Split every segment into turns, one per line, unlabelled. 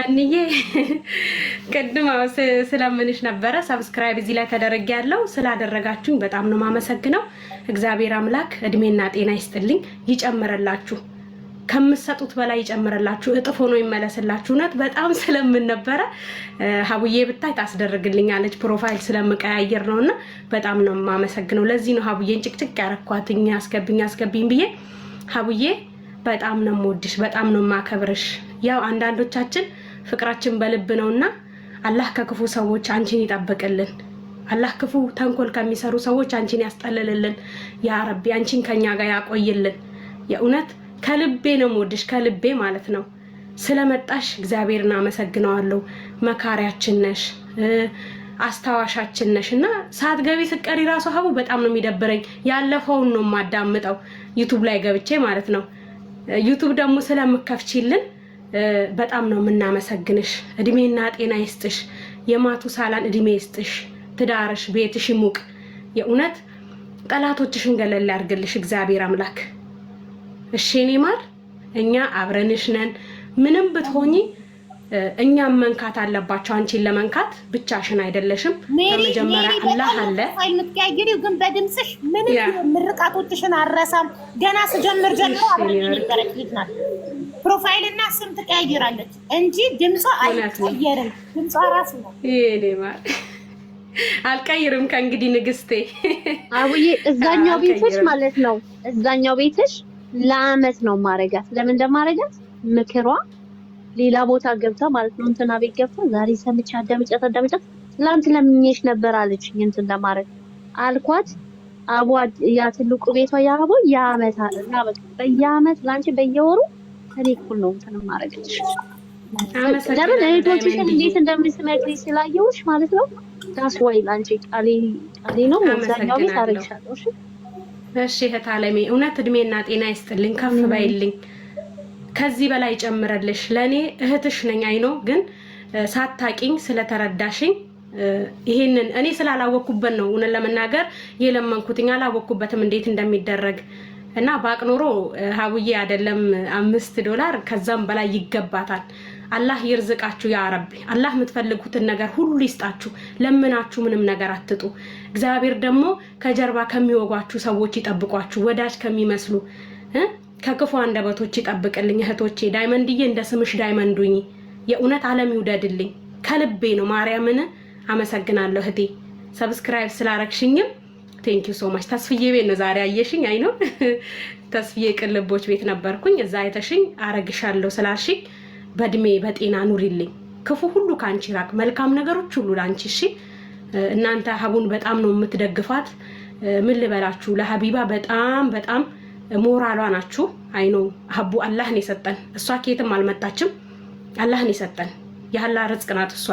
አንዬ ቅድም ስለምንሽ ነበረ ሰብስክራይብ እዚህ ላይ ተደረጋለሁ ስላደረጋችሁኝ በጣም ነው ማመሰግነው። እግዚአብሔር አምላክ እድሜና ጤና ይስጥልኝ ይጨምረላችሁ፣ ከምትሰጡት በላይ ይጨምረላችሁ፣ እጥፍ ሆኖ ይመለስላችሁ። እውነት በጣም ስለምን ነበረ ሀቡዬ ብታይ ታስደርግልኛለች ፕሮፋይል ስለምቀያየር ነውና በጣም ነው ማመሰግነው። ለዚህ ነው ሀቡዬን ጭቅጭቅ ያረኳትኝ አስገብኝ ብዬ። ሀቡዬ በጣም ነው የምወድሽ፣ በጣም ነው ማከብርሽ። ያው አንዳንዶቻችን ፍቅራችን በልብ ነውና አላህ ከክፉ ሰዎች አንቺን ይጠብቅልን። አላህ ክፉ ተንኮል ከሚሰሩ ሰዎች አንቺን ያስጠልልልን። ያ ረቢ አንቺን ከኛ ጋር ያቆይልን። የእውነት ከልቤ ነው የምወድሽ፣ ከልቤ ማለት ነው። ስለመጣሽ እግዚአብሔርን አመሰግነዋለሁ። መካሪያችን ነሽ፣ አስታዋሻችን ነሽና ሳትገቢ ስቀሪ ራሱ ሀቡ በጣም ነው የሚደብረኝ። ያለፈውን ነው የማዳምጠው ዩቲዩብ ላይ ገብቼ ማለት ነው። ዩቲዩብ ደግሞ ስለምከፍቺልን በጣም ነው የምናመሰግንሽ። እድሜና ጤና ይስጥሽ፣ የማቱ ሳላን እድሜ ይስጥሽ፣ ትዳርሽ ቤትሽ ይሙቅ። የእውነት ጠላቶችሽን ገለል ያርግልሽ እግዚአብሔር አምላክ። እሺ እኔ ማር እኛ አብረንሽ ነን። ምንም ብትሆኚ እኛም መንካት አለባቸው። አንቺን ለመንካት ብቻሽን አይደለሽም። በመጀመሪያ አላህ አለ።
ፋይል ምትቀያየሪው ግን በድምጽሽ ምንም ምርቃቶችሽን አረሳም። ገና ስጀምር ጀምሮ አብረን ይቀርጥልናል። ፕሮፋይልና ስም ትቀያየራለች እንጂ ድምጿ አይቀየርም። ድምጿ ራስ ነው።
ይሄ ማለት አልቀይርም ከእንግዲህ ንግስቴ።
አቡዬ እዛኛው ቤትሽ ማለት ነው። እዛኛው ቤትሽ ለአመት ነው ማረጋት። ለምን እንደማረጋት ምክሯ ሌላ ቦታ ገብታ ማለት ነው። እንትና ቤት ገብታ ዛሬ ሰምቻ አዳምጫት ትላንት ለምኜሽ ነበር አለች። እንትን ለማረግ አልኳት። አቡ ያ ትልቁ ቤቷ ያቦ ያመት እና በየአመት ላንቺ በየወሩ እኔ እኩል ነው እንትን ማረጋትሽ። ለምን እህቶችሽን እንዴት እንደምትመክሪ ስላየሁሽ ማለት ነው። ታስዋይ ላንቺ ቃሌ ነው። እዛኛው ቤት አረግሻለሁ።
እሺ እህት አለሜ እውነት እድሜና ጤና ይስጥልኝ፣ ከፍ ባይልኝ፣ ከዚህ በላይ ጨምረልሽ። ለኔ እህትሽ ነኝ አይኖ ግን ሳታቂኝ ስለተረዳሽኝ ይሄንን እኔ ስላላወኩበት ነው እውነት ለመናገር የለመንኩትኝ። አላወኩበትም እንዴት እንደሚደረግ እና ባቅኖሮ ሀቡዬ አይደለም $5 ከዛም በላይ ይገባታል። አላህ ይርዝቃችሁ ያ ረቢ። አላህ የምትፈልጉትን ነገር ሁሉ ይስጣችሁ። ለምናችሁ ምንም ነገር አትጡ። እግዚአብሔር ደግሞ ከጀርባ ከሚወጓችሁ ሰዎች ይጠብቋችሁ። ወዳጅ ከሚመስሉ ከክፉ አንደበቶች ይጠብቅልኝ። እህቶቼ ዳይመንድዬ እንደ ስምሽ ዳይመንዱኝ። የእውነት ዓለም ይውደድልኝ። ከልቤ ነው። ማርያምን አመሰግናለሁ እህቴ። ሰብስክራይብ ስላረግሽኝም ቴንክ ዩ ሶ ማች። ተስፍዬ ቤት ነው ዛሬ አየሽኝ። አይ ነው ተስፍዬ ቅልቦች ቤት ነበርኩኝ። እዛ አይተሽኝ አረግሻለሁ ስላልሽኝ በእድሜ በጤና ኑሪልኝ። ክፉ ሁሉ ካንቺ ራቅ፣ መልካም ነገሮች ሁሉ ላንቺ። እሺ እናንተ ሀቡን በጣም ነው የምትደግፋት። ምን ልበላችሁ፣ ለሀቢባ በጣም ሞራሏ ናችሁ። አይኖ ሀቡ አላህ ነው የሰጠን። እሷ ከየትም አልመጣችም። አላህ ነው የሰጠን። የአላህ ርዝቅ ናት እሷ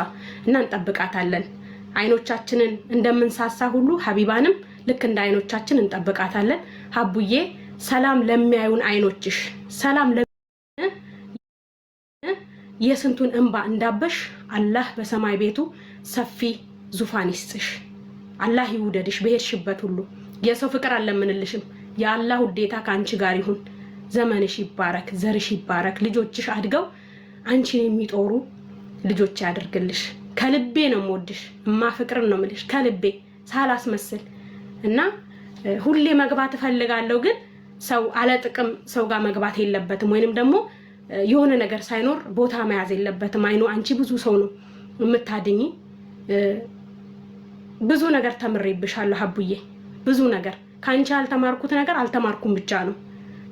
እና እንጠብቃታለን። አይኖቻችንን እንደምንሳሳ ሁሉ ሀቢባንም ልክ እንደ አይኖቻችን እንጠብቃታለን። ሀቡዬ ሰላም ለሚያዩን አይኖችሽ፣ ሰላም የስንቱን እንባ እንዳበሽ አላህ በሰማይ ቤቱ ሰፊ ዙፋን ይስጥሽ። አላህ ይውደድሽ በሄድሽበት ሁሉ። የሰው ፍቅር አለምንልሽም። የአላህ ውዴታ ካንቺ ጋር ይሁን። ዘመንሽ ይባረክ፣ ዘርሽ ይባረክ። ልጆችሽ አድገው አንቺን የሚጦሩ ልጆች ያድርግልሽ። ከልቤ ነው የምወድሽ፣ ፍቅርን ነው የምልሽ ከልቤ ሳላስመስል እና ሁሌ መግባት እፈልጋለሁ። ግን ሰው አለ ጥቅም ሰው ጋር መግባት የለበትም ወይንም ደግሞ የሆነ ነገር ሳይኖር ቦታ መያዝ የለበትም። አይኖ አንቺ ብዙ ሰው ነው የምታድኝ። ብዙ ነገር ተምሬብሻለሁ ሀቡዬ። ብዙ ነገር ካንቺ አልተማርኩት ነገር አልተማርኩም ብቻ ነው።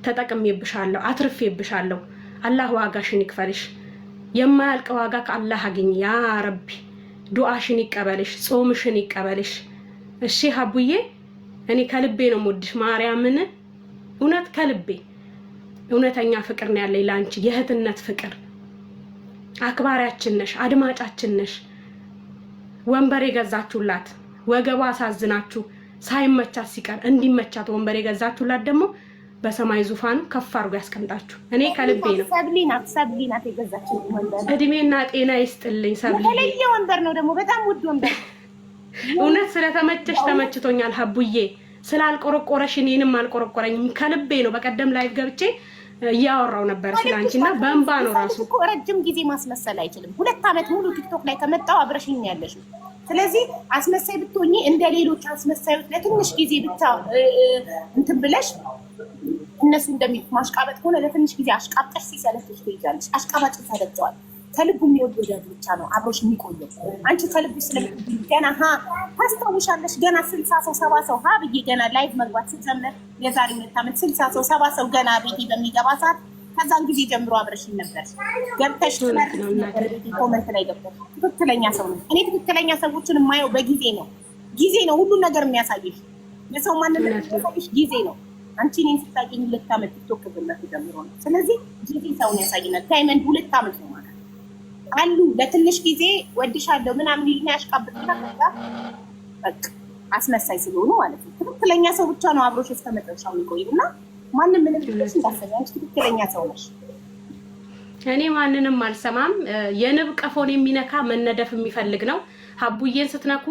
ተጠቅሜብሻለሁ፣ አትርፌብሻለሁ። አላህ ዋጋሽን ይክፈልሽ። የማያልቅ ዋጋ ከአላህ አግኝ ያ ረቢ። ዱዓሽን ይቀበልሽ፣ ጾምሽን ይቀበልሽ። እሺ ሀቡዬ እኔ ከልቤ ነው የምወድሽ ማርያምን፣ እውነት ከልቤ። እውነተኛ ፍቅር ነው ያለኝ ላንቺ፣ የእህትነት ፍቅር። አክባሪያችን ነሽ፣ አድማጫችን ነሽ። ወንበር የገዛችሁላት ወገቧ አሳዝናችሁ ሳይመቻት ሲቀር እንዲመቻት ወንበር የገዛችሁላት ደግሞ በሰማይ ዙፋኑ ከፍ አድርጎ ያስቀምጣችሁ። እኔ ከልቤ ነው።
ሰብሊናት የገዛችው ወንበር።
እድሜና ጤና ይስጥልኝ ሰብሊ።
የተለየ ወንበር ነው ደግሞ በጣም ውድ ወንበር።
እውነት ስለተመቸሽ ተመችቶኛል ሀቡዬ። ስላልቆረቆረሽ እኔንም አልቆረቆረኝም። ከልቤ ነው። በቀደም ላይቭ ገብቼ እያወራው ነበር ስላንቺና በእንባ ነው ራሱ
እኮ ረጅም ጊዜ ማስመሰል አይችልም። 2 ዓመት ሙሉ ቲክቶክ ላይ ከመጣው አብረሽኝ ያለሽ። ስለዚህ አስመሳይ ብትሆኚ እንደ ሌሎች አስመሳዮች ለትንሽ ጊዜ ብቻ እንትን ብለሽ እነሱ እንደሚሉት ማሽቃበጥ ከሆነ ለትንሽ ጊዜ አሽቃብጠሽ ሲሰለችሽ ትይዛለሽ። አሽቃባጭ ተደርገዋል። ከልቡ የሚወድ ወዳጅ ብቻ ነው አብሮሽ የሚቆየው። አንቺ ከልቡ ስለምትወጂ ገና ታስታውሻለሽ፣ ገና 60 ሰው 70 ሰው ብዬ ገና ላይቭ መግባት ስጀምር የዛሬ 2 ዓመት 60 ሰው 70 ሰው ገና ቤቴ በሚገባ ሰዓት ከዛን ጊዜ ጀምሮ አብረሽኝ ነበር። ገብተሽ ኮመንት ላይ ገብተሽ ትክክለኛ ሰው ነው። እኔ ትክክለኛ ሰዎችን የማየው በጊዜ ነው። ጊዜ ነው ሁሉን ነገር የሚያሳይሽ። የሰው ማንነት የሚያሳይሽ ጊዜ ነው። አንቺ እኔን ስታውቂኝ 2 ዓመት ቲክቶክ ከጀመርኩ ጀምሮ ነው። ስለዚህ ጊዜ ሰውን ያሳይናል። ዳይመንድ 2 ዓመት ነው ማለት አሉ። ለትንሽ ጊዜ ወድሻለሁ ምናምን ይልና ያሽቃብጥና ከዛ በቃ አስመሳይ ስለሆኑ ማለት ነው። ትክክለኛ ሰው ብቻ ነው አብሮሽ እስከ መጨረሻው የሚቆይና ማንንም ምንም ብለሽ እንዳሰበ አንቺ ትክክለኛ ሰው ነሽ።
እኔ ማንንም አልሰማም። የንብ ቀፎን የሚነካ መነደፍ የሚፈልግ ነው። ሀቡዬን ስትነኩ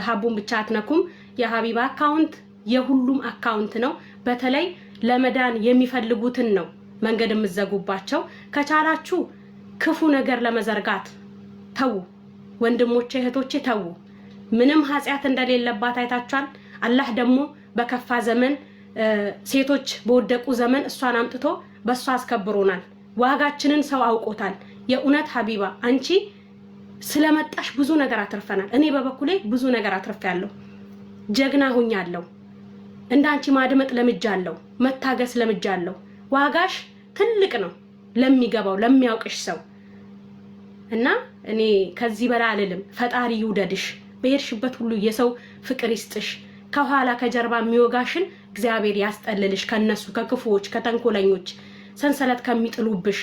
ሀቡን ብቻ አትነኩም። የሀቢባ አካውንት የሁሉም አካውንት ነው። በተለይ ለመዳን የሚፈልጉትን ነው መንገድ የምትዘጉባቸው። ከቻላችሁ ክፉ ነገር ለመዘርጋት ተው ወንድሞቼ እህቶቼ ተው። ምንም ኃጢአት እንደሌለባት አይታችኋል። አላህ ደግሞ በከፋ ዘመን ሴቶች በወደቁ ዘመን እሷን አምጥቶ በእሷ አስከብሮናል። ዋጋችንን ሰው አውቆታል። የእውነት ሀቢባ አንቺ ስለመጣሽ ብዙ ነገር አትርፈናል። እኔ በበኩሌ ብዙ ነገር አትርፌያለሁ። ጀግና ሆኛለሁ። እንዳንቺ ማድመጥ ለምጃለሁ፣ መታገስ ለምጃለሁ። ዋጋሽ ትልቅ ነው ለሚገባው ለሚያውቅሽ ሰው እና እኔ ከዚህ በላይ አልልም። ፈጣሪ ይውደድሽ፣ በሄድሽበት ሁሉ የሰው ፍቅር ይስጥሽ። ከኋላ ከጀርባ የሚወጋሽን እግዚአብሔር ያስጠልልሽ። ከነሱ ከክፉዎች ከተንኮለኞች ሰንሰለት ከሚጥሉብሽ።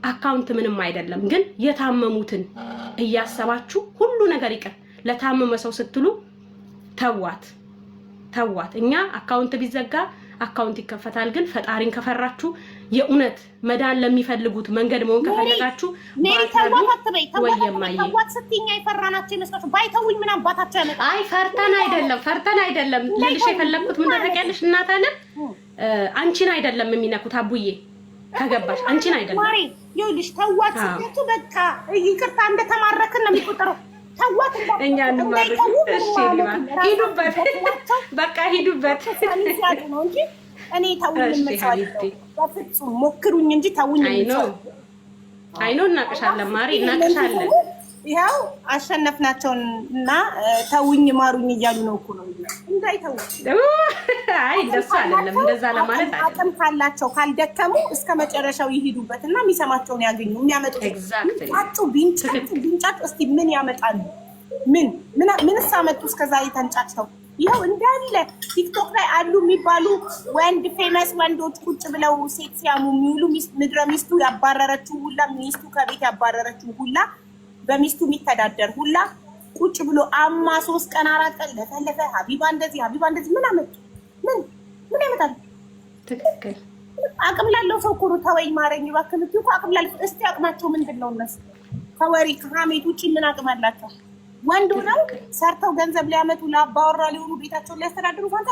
አካውንት ምንም አይደለም፣ ግን የታመሙትን እያሰባችሁ ሁሉ ነገር ይቀር ለታመመ ሰው ስትሉ ተዋት። እኛ አካውንት ቢዘጋ አካውንት ይከፈታል። ግን ፈጣሪን ከፈራችሁ የእውነት መዳን ለሚፈልጉት መንገድ መሆን ከፈለጋችሁ
ተዋት ስትኛ ይፈራናቸው ይመስላችሁ። ባይተውኝ ምን አባታቸው ያመጣ?
አይ ፈርተን አይደለም ልልሽ የፈለኩት ምን ታውቂያለሽ? እናት አለ አንቺን አይደለም የሚነኩት አቡዬ ከገባሽ አንቺን አይደለም
ማሪ ይኸውልሽ ተዋት ስትቱ በቃ ይቅርታ እንደተማረክን ነው የሚቆጠረው። ተዋት
እኛ እንማረክ እሺ ሂዱበት በቃ ሂዱበት
ነው እንጂ እኔ ተውኝ መስዋዕት በፍጹም ሞክሩኝ እንጂ ተውኝ
አይኖ እናቅሻለን ማሪ እናቅሻለን።
ይኸው አሸነፍናቸውና ተውኝ ማሩኝ እያሉ ነው እኮ ነው እንዳይተው።
አይ እንደሱ አይደለም እንደዛ ለማለት አይደለም።
አቅም ካላቸው ካልደከሙ እስከ መጨረሻው ይሄዱበትና የሚሰማቸውን ያገኙ። የሚያመጡት ቢንጫጩ እስቲ ምን ያመጣሉ? ምንስ አመጡ? እስከዛ የተንጫጭተው ይኸው እንዳለ ቲክቶክ ላይ አሉ የሚባሉ ወንድ ፌመስ ወንዶች ቁጭ ብለው ሴት ሲያሙ የሚውሉ ምድረ ሚስቱ ያባረረችው ሁላ ሚስቱ ከቤት ያባረረችው ሁላ በሚስቱ የሚተዳደር ሁላ ቁጭ ብሎ አማ 3 ቀን 4 ቀን ለፈለፈ ሀቢባ እንደዚህ ምን አመጡ? ምን ያመጣል?
ትክክል
አቅም ላለው ሰው ኩሩ ተወኝ ማረኝ እባክህ ምትዩ አቅም ላለው እስቲ አቅማቸው ምንድነው? እነሱ ከወሬ ከሀሜት ውጪ ምን አቅም አላቸው? ወንዱ ነው ሰርተው ገንዘብ ሊያመጡ ለአባወራ ሊሆኑ ቤታቸውን ሊያስተዳድሩ ፋንታ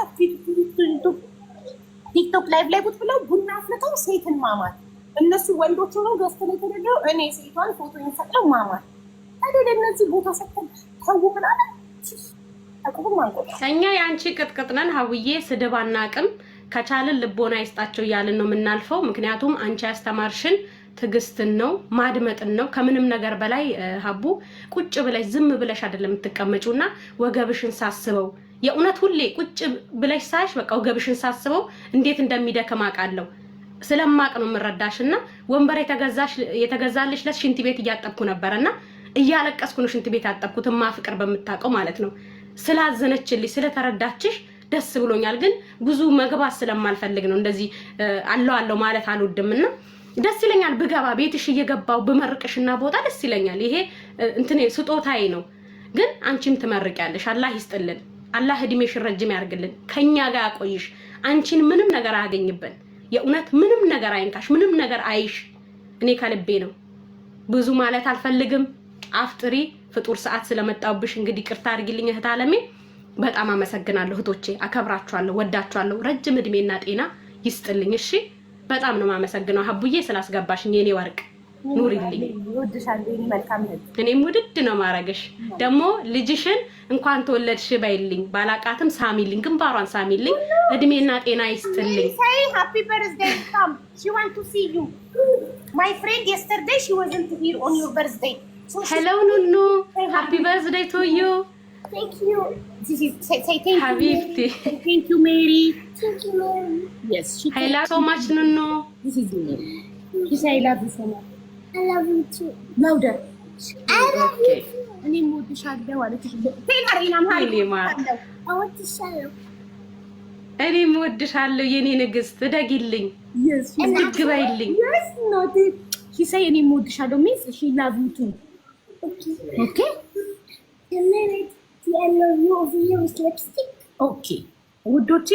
ቲክቶክ ላይቭ ላይ ቁጭ ብለው ቡና አፍልተው ሴትን ማማት። እነሱ ወንዶቹ ነው ገዝተ ላይ ተደረገው እኔ ሴቷን ፎቶ ይሰጣው ማማት አይደል? እነዚህ ቦታ ሰጥተን ተው ብላለ
እኛ ያንቺ ቅጥቅጥ ነን ሀውዬ። ስድብ አናቅም። ከቻልን ልቦና ይስጣቸው እያልን ነው የምናልፈው። ምክንያቱም አንቺ ያስተማርሽን ትዕግስትን ነው ማድመጥን ነው። ከምንም ነገር በላይ ሀቡ ቁጭ ብለሽ ዝም ብለሽ አይደለም የምትቀመጪውና ወገብሽን ሳስበው የእውነት ሁሌ ቁጭ ብለሽ ሳይሽ በቃ ወገብሽን ሳስበው እንዴት እንደሚደከም አውቃለሁ። ስለማቅ ነው የምረዳሽና ወንበር የተገዛልሽ ለት ሽንት ቤት እያጠብኩ ነበርና እያለቀስኩ ነው ሽንት ቤት ያጠብኩት ፍቅር በምታውቀው ማለት ነው። ስላዘነችልሽ ስለተረዳችሽ ደስ ብሎኛል። ግን ብዙ መግባት ስለማልፈልግ ነው እንደዚህ አለው ማለት አልወድምና ደስ ይለኛል ብገባ ቤትሽ እየገባው በመርቅሽና ቦታ ደስ ይለኛል። ይሄ እንትኔ ስጦታዬ ነው። ግን አንቺም ትመርቂያለሽ። አላህ ይስጥልን። አላህ እድሜሽን ረጅም ያርግልን። ከኛ ጋር ያቆይሽ። አንቺን ምንም ነገር አያገኝብን። የእውነት ምንም ነገር አይንካሽ፣ ምንም ነገር አይሽ። እኔ ከልቤ ነው። ብዙ ማለት አልፈልግም። አፍጥሪ ፍጡር ሰዓት ስለመጣውብሽ እንግዲህ ቅርታ አድርጊልኝ እህት አለሜ። በጣም አመሰግናለሁ እህቶቼ፣ አከብራችኋለሁ፣ ወዳችኋለሁ። ረጅም እድሜና ጤና ይስጥልኝ። እሺ በጣም ነው የማመሰግነው ሀቡዬ ስላስገባሽኝ የኔ ወርቅ ኑሪልኝ። እኔም ውድድ ነው ማረግሽ። ደግሞ ልጅሽን እንኳን ተወለድሽ በይልኝ፣ ባላቃትም ሳሚልኝ፣ ግንባሯን ሳሚልኝ፣ እድሜና ጤና ይስጥልኝ።
Happy birthday Tom. She want to see you. My friend yesterday she wasn't here on your birthday. So
hello Nunu. Happy birthday to you.
Thank you. This is say thank you.
Habibti.
Thank you Mary. Thank you Mary. Yes, she
I love so much Nunu.
This is Mary. She say I love you so much. I love you too. Louder. I love you too. እኔ እወድሻለሁ አለች። ተይናሪናም ሃይ እወድሻለሁ።
እኔም እወድሻለሁ የኔ ንግስት እደጊልኝ።
Yes.
እንድግበይልኝ።
Yes, not it. She say እኔም እወድሻለሁ means she love you too. Okay. Okay. And then I love you over here with lipstick. Okay. ውዶቼ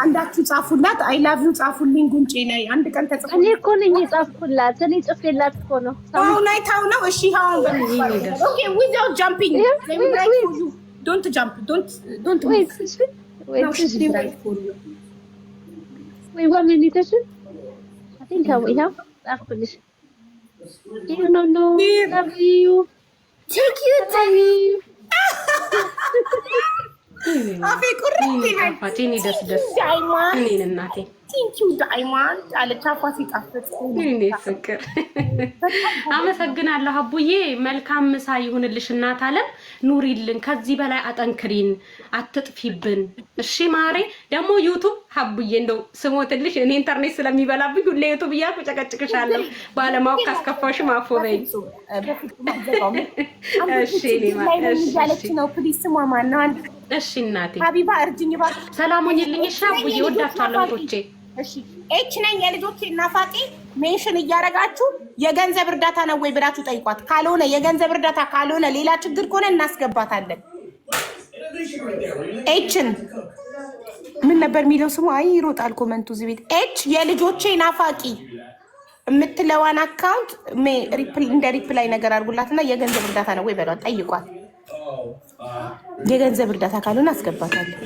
አንዳችሁ ጻፉላት አይ ላቭ ዩ ጻፉልኝ ጉንጬ ላይ አንድ ቀን ተጽፎ
እኔ እኮ ነኝ የጻፍኩላት እኔ ጽፌላት እኮ ነው
አሁን አይታው ነው እሺ አሁን ኦኬ without jumping let me write for you don't jump don't
wait what meditation I think we have ጻፍኩልሽ you know love you
take you አፌ ቁርጥ ይላል
አፋቴን ደስ
ዳይማንድ
እኔን እናቴ
ቲንክ ዩ ዳይማንድ አለች አፏ ሲጣፍጥ
እኔ ፍቅር አመሰግናለሁ ሀቡዬ መልካም ምሳ ይሁንልሽ እናት አለም ኑሪልን ከዚህ በላይ አጠንክሪን አትጥፊብን እሺ ማሬ ደግሞ ዩቲዩብ ሀቡዬ እንደው ስሞትልሽ እኔ ኢንተርኔት ስለሚበላብኝ ሁሌ ዩቲዩብ እያልኩ ጨቀጭቅሻለሁ ባለማወቅ ካስከፋሽ ማፎ በይ እሺ እኔ ማለት
ነው ፕሊስ ስሟ ማን ነው አንድ
እሺ እናቴ
ሀቢባ እርጅኝ ባክ
ሰላሙን ይልኝ እሺ ሀቡዬ ወዳችኋለሁ ቶቼ
እሺ ኤች ነኝ የልጆቼ እናፋቂ ሜንሽን እያረጋችሁ የገንዘብ እርዳታ ነው ወይ ብላችሁ ጠይቋት ካልሆነ የገንዘብ እርዳታ ካልሆነ ሌላ ችግር ከሆነ እናስገባታለን ኤችን ምን ነበር የሚለው ስሙ አይ ይሮጣል ኮመንቱ እዚህ ቤት ኤች የልጆቼ ናፋቂ የምትለዋን አካውንት እንደ ሪፕላይ ነገር አድርጉላትና የገንዘብ እርዳታ ነው ወይ በሏት ጠይቋት የገንዘብ እርዳታ ካልሆነ አስገባታለን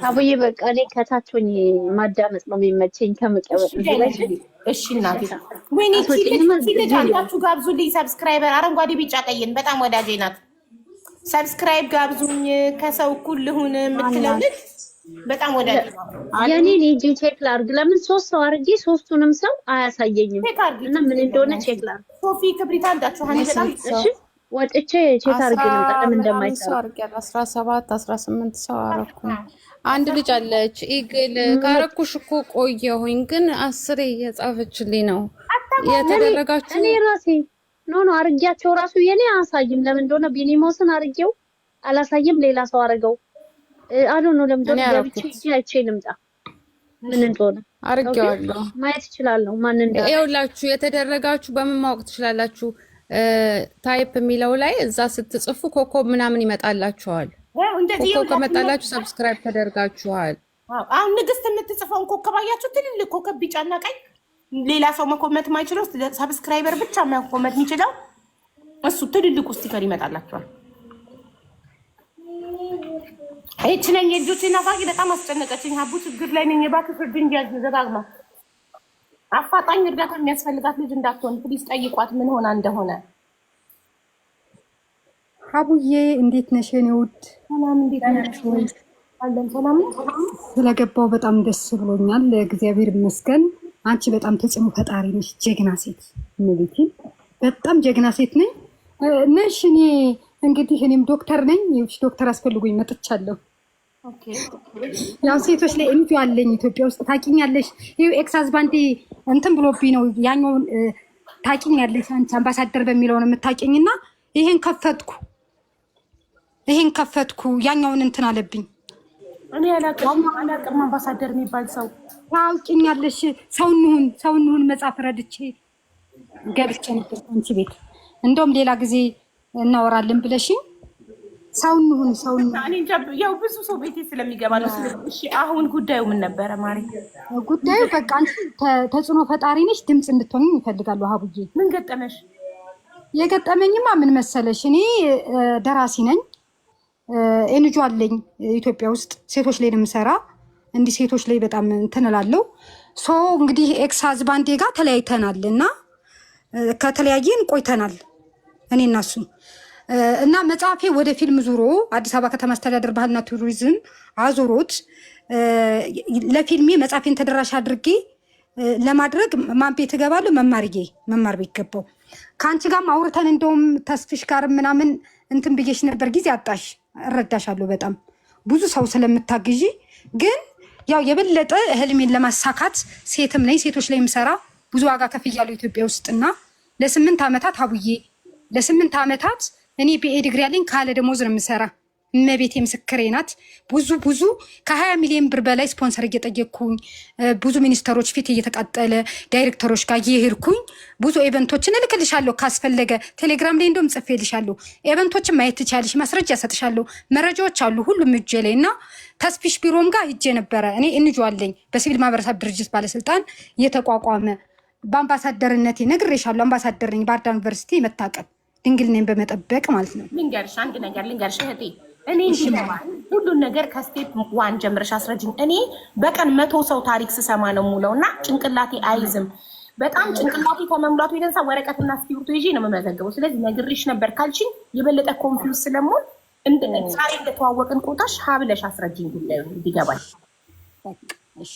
አቡዬ በቃ እኔ ከታች ሆኜ ማዳመጥ ነው የሚመቸኝ ከመቀበል
እሺ እናቴ ወይኔ ልጅ አንዳችሁ ጋብዙልኝ ሰብስክራይበር አረንጓዴ ቢጫ ቀይን በጣም ወዳጄ ናት ሰብስክራይብ ጋብዙኝ ከሰው እኩል ልሁን የምትለው ልጅ በጣም ወዳጄ ናት
የኔን ሂጂ ቼክ ላድርግ ለምን 3 ሰው አድርጌ 3ቱንም ሰው አያሳየኝም እና ምን እንደሆነ ቼክ ላድርግ
ሶፊ ክብሪት አንዳችሁ ሀኒ በጣም
እሺ ወጥቼ ቼክ አድርጌ ነው በጣም እንደማይሰራ
17 18 ሰው አረኩ አንድ ልጅ አለች ኢግል ካረኩሽ እኮ ቆየሁኝ ግን 10 የጻፈችልኝ ነው የተደረጋችሁ
እኔ ራሴ ኖ አርጊያቸው ራሱ የኔ አሳይም ለምን እንደሆነ ቢኒሞስን አርጊው አላሳይም ሌላ ሰው አረገው አዶ ነው ለምን እንደሆነ ብቻ አይቼ ልምጣ ምን እንደሆነ
አርጊዋለሁ
ማየት ይችላል ነው ማን እንደሆነ
ይኸውላችሁ የተደረጋችሁ በምን ማወቅ ትችላላችሁ ታይፕ የሚለው ላይ እዛ ስትጽፉ ኮኮብ ምናምን ይመጣላችኋል ኮኮብ ከመጣላችሁ ሰብስክራይብ ተደርጋችኋል
አሁን ንግስት የምትጽፈውን ኮከብ አያችሁ ትልልቅ ኮከብ ቢጫና ቀይ ሌላ ሰው መኮመት ማይችለው ሰብስክራይበር ብቻ መኮመት የሚችለው እሱ ትልልቅ ስቲከር ይመጣላችኋል እቺ ነኝ የልጆቼና ፋቂ በጣም አስጨነቀችኝ ሀቡ ችግር ላይ ነኝ እባክህ ፍርድ እንዲያዝ ዘጋግማ አፋጣኝ እርዳታ የሚያስፈልጋት ልጅ እንዳትሆን ፕሊዝ ጠይቋት ምን ሆና እንደሆነ
ሀቡዬ እንዴት ነሽ የኔ ውድ
ሰላም እንዴት ነሽ አለን ሰላም
ስለገባው በጣም ደስ ብሎኛል እግዚአብሔር ይመስገን አንቺ በጣም ተጽዕኖ ፈጣሪ ነሽ ጀግና ሴት ምልቲ በጣም ጀግና ሴት ነሽ እኔ እንግዲህ እኔም ዶክተር ነኝ ዶክተር አስፈልጎኝ መጥቻለሁ ኦኬ ያው ሴቶች ላይ እንጂ አለኝ ኢትዮጵያ ውስጥ ታቂኛለሽ ይሄ ኤክስ ሃዝባንዲ እንትን ብሎብኝ ነው ያኛውን ታቂኛለሽ አንቺ አምባሳደር በሚለው ነው የምታቂኝና ይሄን ከፈትኩ ያኛውን እንትን አለብኝ
እኔ አላቅም አምባሳደር የሚባል ሰው
ታውቂኛለሽ ሰውንሁን መጻፍ ረድቼ ገብቼ ነበር አንቺ ቤት እንደውም ሌላ ጊዜ እናወራለን ብለሽ ሰውንሁን
እኔ ያው ብዙ ሰው ቤቴ ስለሚገባ ነው እሺ አሁን ጉዳዩ ምን ነበረ ማሪ
ጉዳዩ በቃ አንቺ ተጽዕኖ ፈጣሪ ነሽ ድምጽ እንድትሆኚ ይፈልጋሉ ሀቡዬ
ምን ገጠመሽ
የገጠመኝማ ምን መሰለሽ እኔ ደራሲ ነኝ ኤንጆ አለኝ ኢትዮጵያ ውስጥ ሴቶች ላይ ነው የምሰራ እንዲህ ሴቶች ላይ በጣም እንትን እላለሁ። ሶ እንግዲህ ኤክስ ሃዝባንዴ ጋር ተለያይተናል እና ከተለያየን ቆይተናል እኔ እና እሱ እና መጽሐፌ ወደ ፊልም ዙሮ አዲስ አበባ ከተማ አስተዳደር ባህልና ቱሪዝም አዙሮት ለፊልሜ መጽሐፌን ተደራሽ አድርጌ ለማድረግ ማን ቤት እገባለሁ? መማር ቤት ገባው። ከአንቺ ጋርም አውርተን እንደውም ተስፍሽ ጋር ምናምን እንትን ብዬሽ ነበር። ጊዜ አጣሽ፣ እረዳሻለሁ በጣም ብዙ ሰው ስለምታግዢ። ግን ያው የበለጠ ህልሜን ለማሳካት ሴትም ነኝ፣ ሴቶች ላይ የምሰራ ብዙ ዋጋ ከፍያለሁ ኢትዮጵያ ውስጥና ለ8 ዓመታት አቡዬ ለ8 ዓመታት እኔ ቢኤ ዲግሪ ያለኝ ካለ ደሞዝ ነው የምሰራ። እመቤቴ ምስክሬ ናት። ብዙ ከ20 ሚሊዮን ብር በላይ ስፖንሰር እየጠየቅኩኝ ብዙ ሚኒስተሮች ፊት እየተቃጠለ ዳይሬክተሮች ጋር እየሄድኩኝ ብዙ ኤቨንቶችን እልክልሻለሁ። ካስፈለገ ቴሌግራም ላይ እንደውም ጽፌልሻለሁ። ኤቨንቶችን ማየት ትቻለሽ፣ ማስረጃ ሰጥሻለሁ። መረጃዎች አሉ ሁሉም እጄ ላይ እና ተስፊሽ ቢሮም ጋር እጄ ነበረ። እኔ እንጆ አለኝ በሲቪል ማህበረሰብ ድርጅት ባለስልጣን እየተቋቋመ በአምባሳደርነቴ ነግሬሻለሁ። አምባሳደር ነኝ ባህር ዳር ዩኒቨርሲቲ መታቀብ ድንግል ነኝ በመጠበቅ ማለት ነው።
ልንገርሽ አንድ ነገር ልንገርሽ እህቴ፣ እኔ ሁሉን ነገር ከስቴፕ ዋን ጀምረሽ አስረጅኝ። እኔ በቀን 100 ሰው ታሪክ ስሰማ ነው ሙለው እና ጭንቅላቴ አይዝም። በጣም ጭንቅላቴ ከመሙላቱ የተነሳ ወረቀትና እስክሪብቶ ይዤ ነው የምመዘገበው። ስለዚህ ነግሬሽ ነበር ካልሽኝ የበለጠ ኮንፊውዝ ስለሞን ዛሬ እንደተዋወቅን ቆጣሽ ሀብለሽ አስረጅኝ ጉዳዩ እንዲገባኝ።
እሺ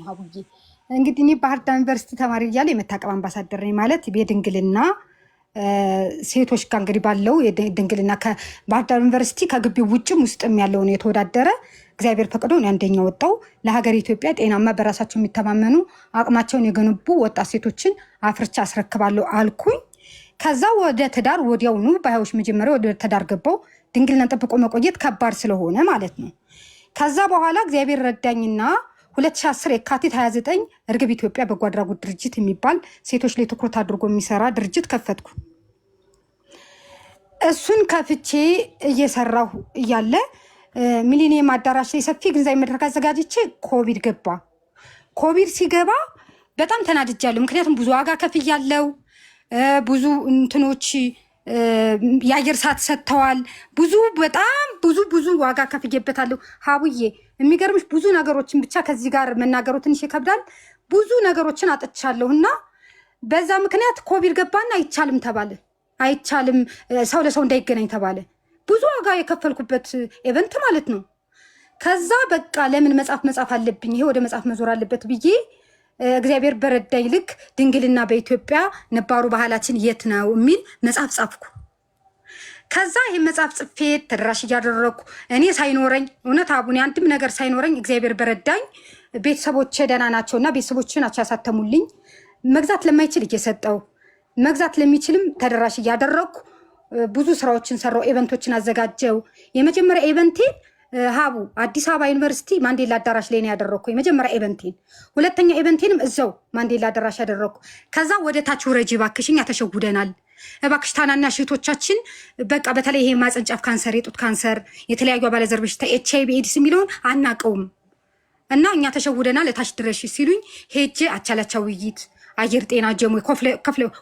ሀቡዬ፣ እንግዲህ እኔ ባህር ዳር ዩኒቨርሲቲ ተማሪ እያለ የመታቀብ አምባሳደር ነኝ ማለት የድንግልና ሴቶች ጋር እንግዲህ ባለው የድንግልና ከባህር ዳር ዩኒቨርሲቲ ከግቢው ውጭም ውስጥም ያለውን የተወዳደረ እግዚአብሔር ፈቅዶ አንደኛ ወጣው። ለሀገር ኢትዮጵያ ጤናማ በራሳቸው የሚተማመኑ አቅማቸውን የገነቡ ወጣት ሴቶችን አፍርቻ አስረክባለሁ አልኩኝ። ከዛ ወደ ትዳር ወዲያውኑ በሀያዎች መጀመሪያ ወደ ትዳር ገባው። ድንግልናን ጠብቆ መቆየት ከባድ ስለሆነ ማለት ነው። ከዛ በኋላ እግዚአብሔር ረዳኝና 2010 የካቲት 29 እርግብ ኢትዮጵያ በጎ አድራጎት ድርጅት የሚባል ሴቶች ላይ ትኩረት አድርጎ የሚሰራ ድርጅት ከፈትኩ። እሱን ከፍቼ እየሰራሁ እያለ ሚሊኒየም አዳራሽ ላይ ሰፊ ግንዛቤ መድረክ አዘጋጅቼ ኮቪድ ገባ። ኮቪድ ሲገባ በጣም ተናድጃለሁ። ምክንያቱም ብዙ ዋጋ ከፍያለሁ። ብዙ እንትኖች የአየር ሰዓት ሰጥተዋል። በጣም ብዙ ዋጋ ከፍዬበታለሁ ሀቡዬ። የሚገርምሽ ብዙ ነገሮችን ብቻ ከዚህ ጋር መናገሩ ትንሽ ይከብዳል። ብዙ ነገሮችን አጥቻለሁ እና በዛ ምክንያት ኮቪድ ገባና አይቻልም ተባለ። አይቻልም ሰው ለሰው እንዳይገናኝ ተባለ። ብዙ ዋጋ የከፈልኩበት ኤቨንት ማለት ነው። ከዛ በቃ ለምን መጽሐፍ አለብኝ፣ ይሄ ወደ መጽሐፍ መዞር አለበት ብዬ እግዚአብሔር በረዳኝ ልክ ድንግልና በኢትዮጵያ ነባሩ ባህላችን የት ነው የሚል መጽሐፍ ጻፍኩ። ከዛ ይህ መጽሐፍ ጽፌ ተደራሽ እያደረግኩ እኔ ሳይኖረኝ እውነት አቡኔ አንድም ነገር ሳይኖረኝ እግዚአብሔር በረዳኝ። ቤተሰቦቼ ደህና ናቸው እና ቤተሰቦቼ ናቸው ያሳተሙልኝ። መግዛት ለማይችል እየሰጠው መግዛት ለሚችልም ተደራሽ እያደረግኩ ብዙ ስራዎችን ሰራው። ኤቨንቶችን አዘጋጀው። የመጀመሪያ ኤቨንቴን ሀቡ አዲስ አበባ ዩኒቨርሲቲ ማንዴላ አዳራሽ ላይ ነው ያደረግኩ የመጀመሪያ ኤቨንቴን። ሁለተኛ ኤቨንቴንም እዛው ማንዴላ አዳራሽ ያደረግኩ። ከዛ ወደ ታች ውረጂ እባክሽኝ፣ ያተሸጉደናል እባክሽ ታናናሽ እህቶቻችን፣ በቃ በተለይ ይሄ ማህጸን ጫፍ ካንሰር፣ የጡት ካንሰር፣ የተለያዩ አባለዘር በሽታ ኤችአይቪ ኤድስ የሚለውን አናቀውም እና እኛ ተሸውደናል እታች ድረሽ ሲሉኝ ሄጄ አቻላቻ ውይይት አየር ጤና ጀሞ